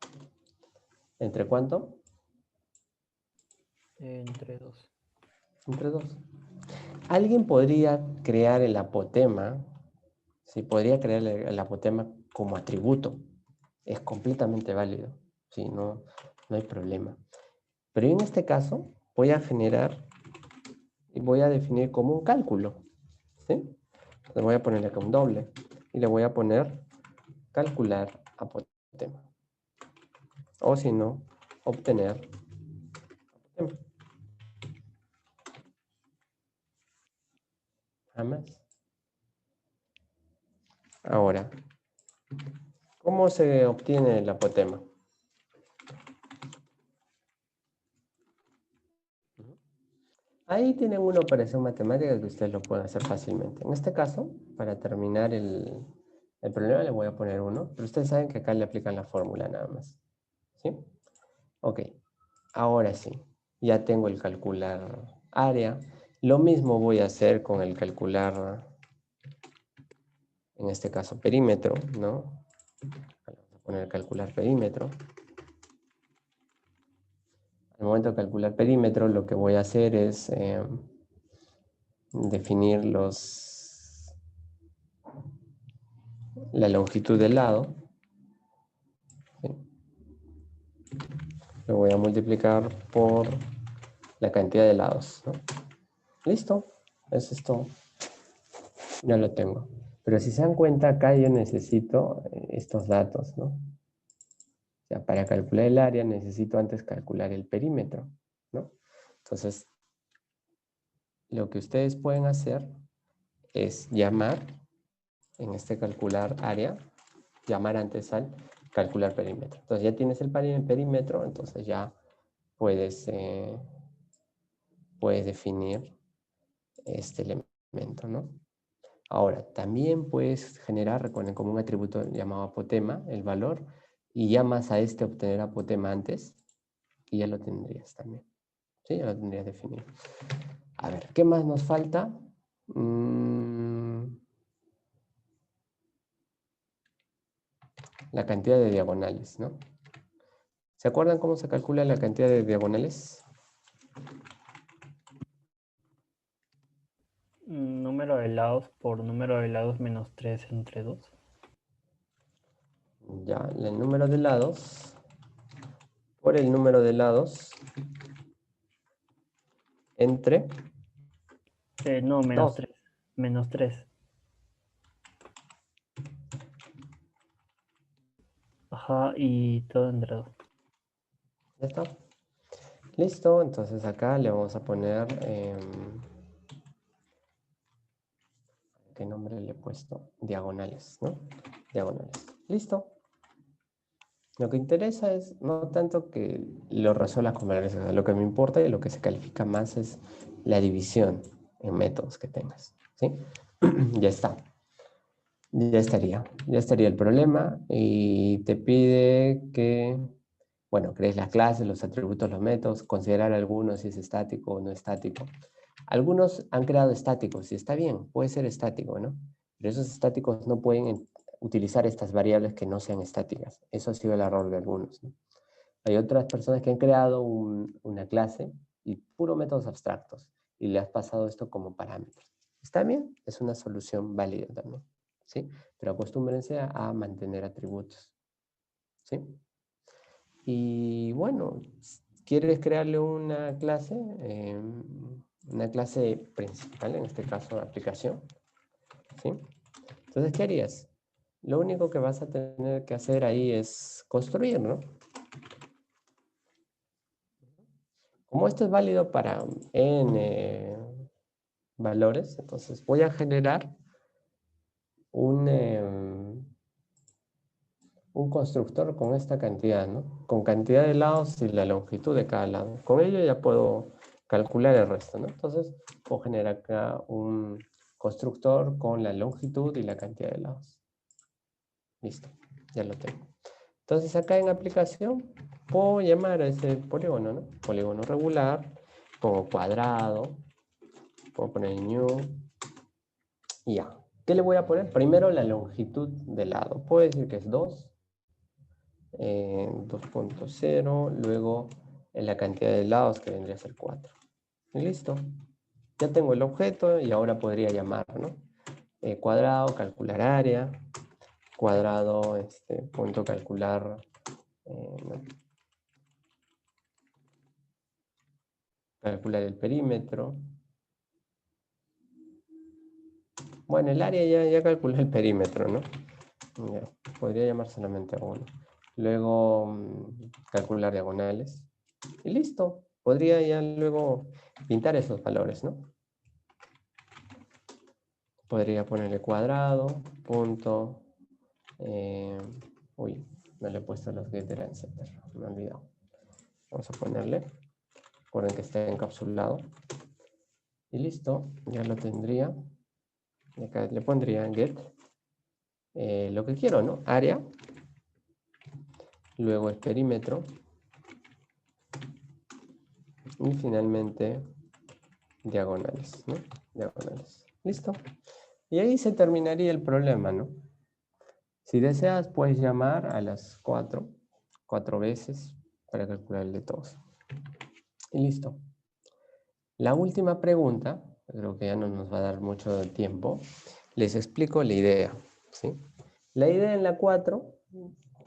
¿Entre cuánto? Entre 2. Entre 2. Alguien podría crear el apotema, ¿sí? Podría crear el apotema como atributo. Es completamente válido, ¿sí? No hay problema. Pero en este caso voy a generar y voy a definir como un cálculo, ¿sí? Le voy a poner acá un doble y le voy a poner calcular apotema. O si no, obtener apotema. Jamás. Ahora, ¿cómo se obtiene el apotema? Ahí tienen una operación matemática que ustedes lo pueden hacer fácilmente. En este caso, para terminar El problema le voy a poner 1, pero ustedes saben que acá le aplican la fórmula nada más. ¿Sí? Ok, ahora sí, ya tengo el calcular área. Lo mismo voy a hacer con el calcular, en este caso, perímetro, ¿no? Vamos a poner calcular perímetro. Al momento de calcular perímetro, lo que voy a hacer es definir la longitud del lado. ¿Sí? Lo voy a multiplicar por la cantidad de lados, ¿no? Listo, eso es todo. Ya lo tengo. Pero si se dan cuenta, acá yo necesito estos datos, ¿no? O sea, para calcular el área necesito antes calcular el perímetro, ¿no? Entonces, lo que ustedes pueden hacer es llamar, en este calcular área, llamar antes al calcular perímetro. Entonces ya tienes el perímetro, entonces ya puedes definir este elemento, ¿no? Ahora, también puedes generar, recuerden, como un atributo llamado apotema, el valor, y llamas a este obtener apotema antes, y ya lo tendrías también. ¿Sí? Ya lo tendrías definido. A ver, ¿qué más nos falta? La cantidad de diagonales, ¿no? ¿Se acuerdan cómo se calcula la cantidad de diagonales? Número de lados por número de lados menos 3 entre 2. Ya, el número de lados por el número de lados entre No, menos 2. 3. Menos 3. Ajá, y todo entre 2. Ya está. Listo, entonces acá le vamos a poner... ¿qué nombre le he puesto? Diagonales, ¿no? Diagonales. Listo. Lo que interesa es no tanto que lo resuelvas con valores, o sea, lo que me importa y lo que se califica más es la división en métodos que tengas, ¿sí? Ya está. Ya estaría el problema y te pide que, bueno, crees las clases, los atributos, los métodos, considerar algunos si es estático o no estático. Algunos han creado estáticos y está bien, puede ser estático, ¿no? Pero esos estáticos no pueden utilizar estas variables que no sean estáticas. Eso ha sido el error de algunos, ¿no? Hay otras personas que han creado una clase y puro métodos abstractos y le has pasado esto como parámetros. Está bien, es una solución válida también, ¿sí? Pero acostúmbrense a mantener atributos, ¿sí? Y bueno, ¿quieres crearle una clase principal, en este caso de aplicación? ¿Sí? Entonces, ¿qué harías? Lo único que vas a tener que hacer ahí es construir, ¿no? Como esto es válido para n valores, entonces voy a generar un constructor con esta cantidad, ¿no? Con cantidad de lados y la longitud de cada lado. Con ello ya puedo calcular el resto, ¿no? Entonces, puedo generar acá un constructor con la longitud y la cantidad de lados. Listo, ya lo tengo. Entonces, acá en aplicación, puedo llamar a ese polígono, ¿no? Polígono regular, pongo cuadrado, puedo poner new, y ya. ¿Qué le voy a poner? Primero la longitud del lado. Puedo decir que es 2. 2.0, luego en la cantidad de lados que vendría a ser 4. Y listo. Ya tengo el objeto y ahora podría llamar, ¿no? Cuadrado, calcular área, cuadrado, punto calcular, no, calcular el perímetro. Bueno, el área ya calculé el perímetro, ¿no? Ya, podría llamar solamente a uno. Luego calcular diagonales. Y listo. Podría ya luego pintar esos valores, ¿no? Podría ponerle cuadrado, punto. Uy, no le he puesto los getter and setter. Me he olvidado. Vamos a ponerle. Recuerden que está encapsulado. Y listo. Ya lo tendría. Y acá le pondría get. lo que quiero, ¿no? Área, luego el perímetro, y finalmente diagonales, ¿no? Diagonales. ¿Listo? Y ahí se terminaría el problema, ¿no? Si deseas, puedes llamar a las 4 veces para calcularle todos. Y listo. La última pregunta, creo que ya no nos va a dar mucho tiempo, les explico la idea, ¿sí? La idea en la 4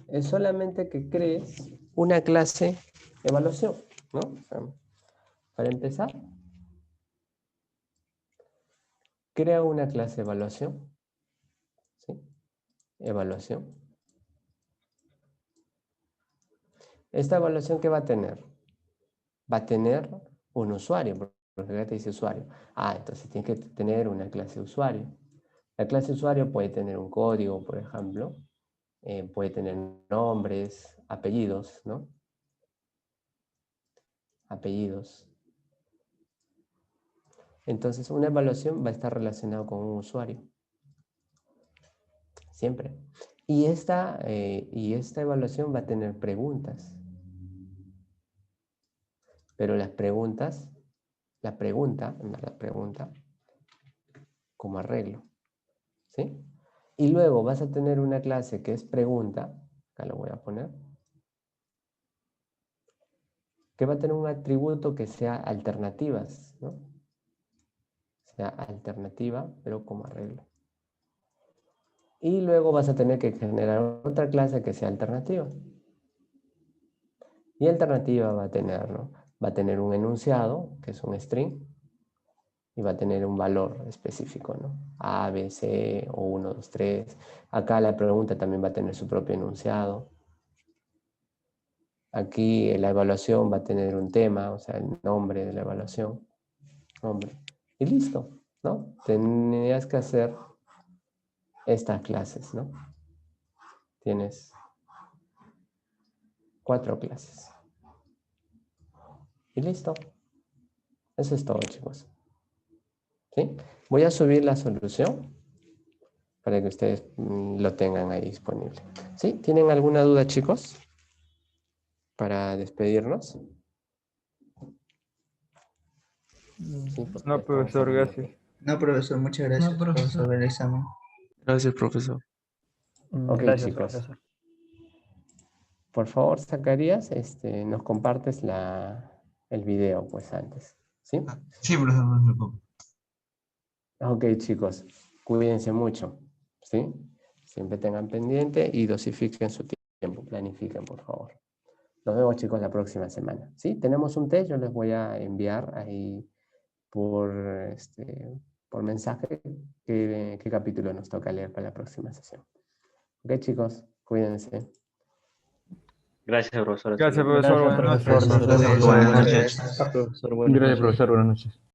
es solamente que crees una clase evaluación, ¿no? O sea, para empezar, crea una clase evaluación, ¿sí? Evaluación. ¿Esta evaluación qué va a tener? Va a tener un usuario, porque acá te dice usuario. Ah, entonces tiene que tener una clase usuario. La clase usuario puede tener un código, por ejemplo, puede tener nombres, apellidos, ¿no? Apellidos. Entonces, una evaluación va a estar relacionada con un usuario. Siempre. Y esta evaluación va a tener preguntas. Pero las preguntas, la pregunta como arreglo. ¿Sí? Y luego vas a tener una clase que es pregunta, acá lo voy a poner, que va a tener un atributo que sea alternativas, ¿no? Sea alternativa, pero como arreglo. Y luego vas a tener que generar otra clase que sea alternativa. Y alternativa va a tener, ¿no? Va a tener un enunciado, que es un string, y va a tener un valor específico, ¿no? A, B, C, o 1, 2, 3. Acá la pregunta también va a tener su propio enunciado. Aquí la evaluación va a tener un tema, o sea, el nombre de la evaluación. Nombre. Y listo, ¿no? Tenías que hacer estas clases, ¿no? Tienes 4 clases. Y listo. Eso es todo, chicos. ¿Sí? Voy a subir la solución para que ustedes lo tengan ahí disponible. ¿Sí? ¿Tienen alguna duda, chicos? Para despedirnos. Sí, porque No, ya estamos profesor, terminando. gracias. No, profesor, muchas gracias por resolver el examen. Gracias, profesor. Ok, Gracias, chicos. profesor. Por favor, Zacarías, nos compartes el video, pues, antes. ¿Sí? Sí, profesor, no se preocupe. Ok, chicos. Cuídense mucho. ¿Sí? Siempre tengan pendiente y dosifiquen su tiempo. Planifiquen, por favor. Nos vemos, chicos, la próxima semana. ¿Sí? Tenemos un test. Yo les voy a enviar ahí por mensaje qué capítulo nos toca leer para la próxima sesión. Ok, chicos. Cuídense. Gracias, profesor. Hasta Gracias, luego. profesor. Gracias, Buenas noches. profesor. Profesor, Buenas muchas noches. gracias. Profesor, buenas Gracias, noches. profesor. Buenas noches.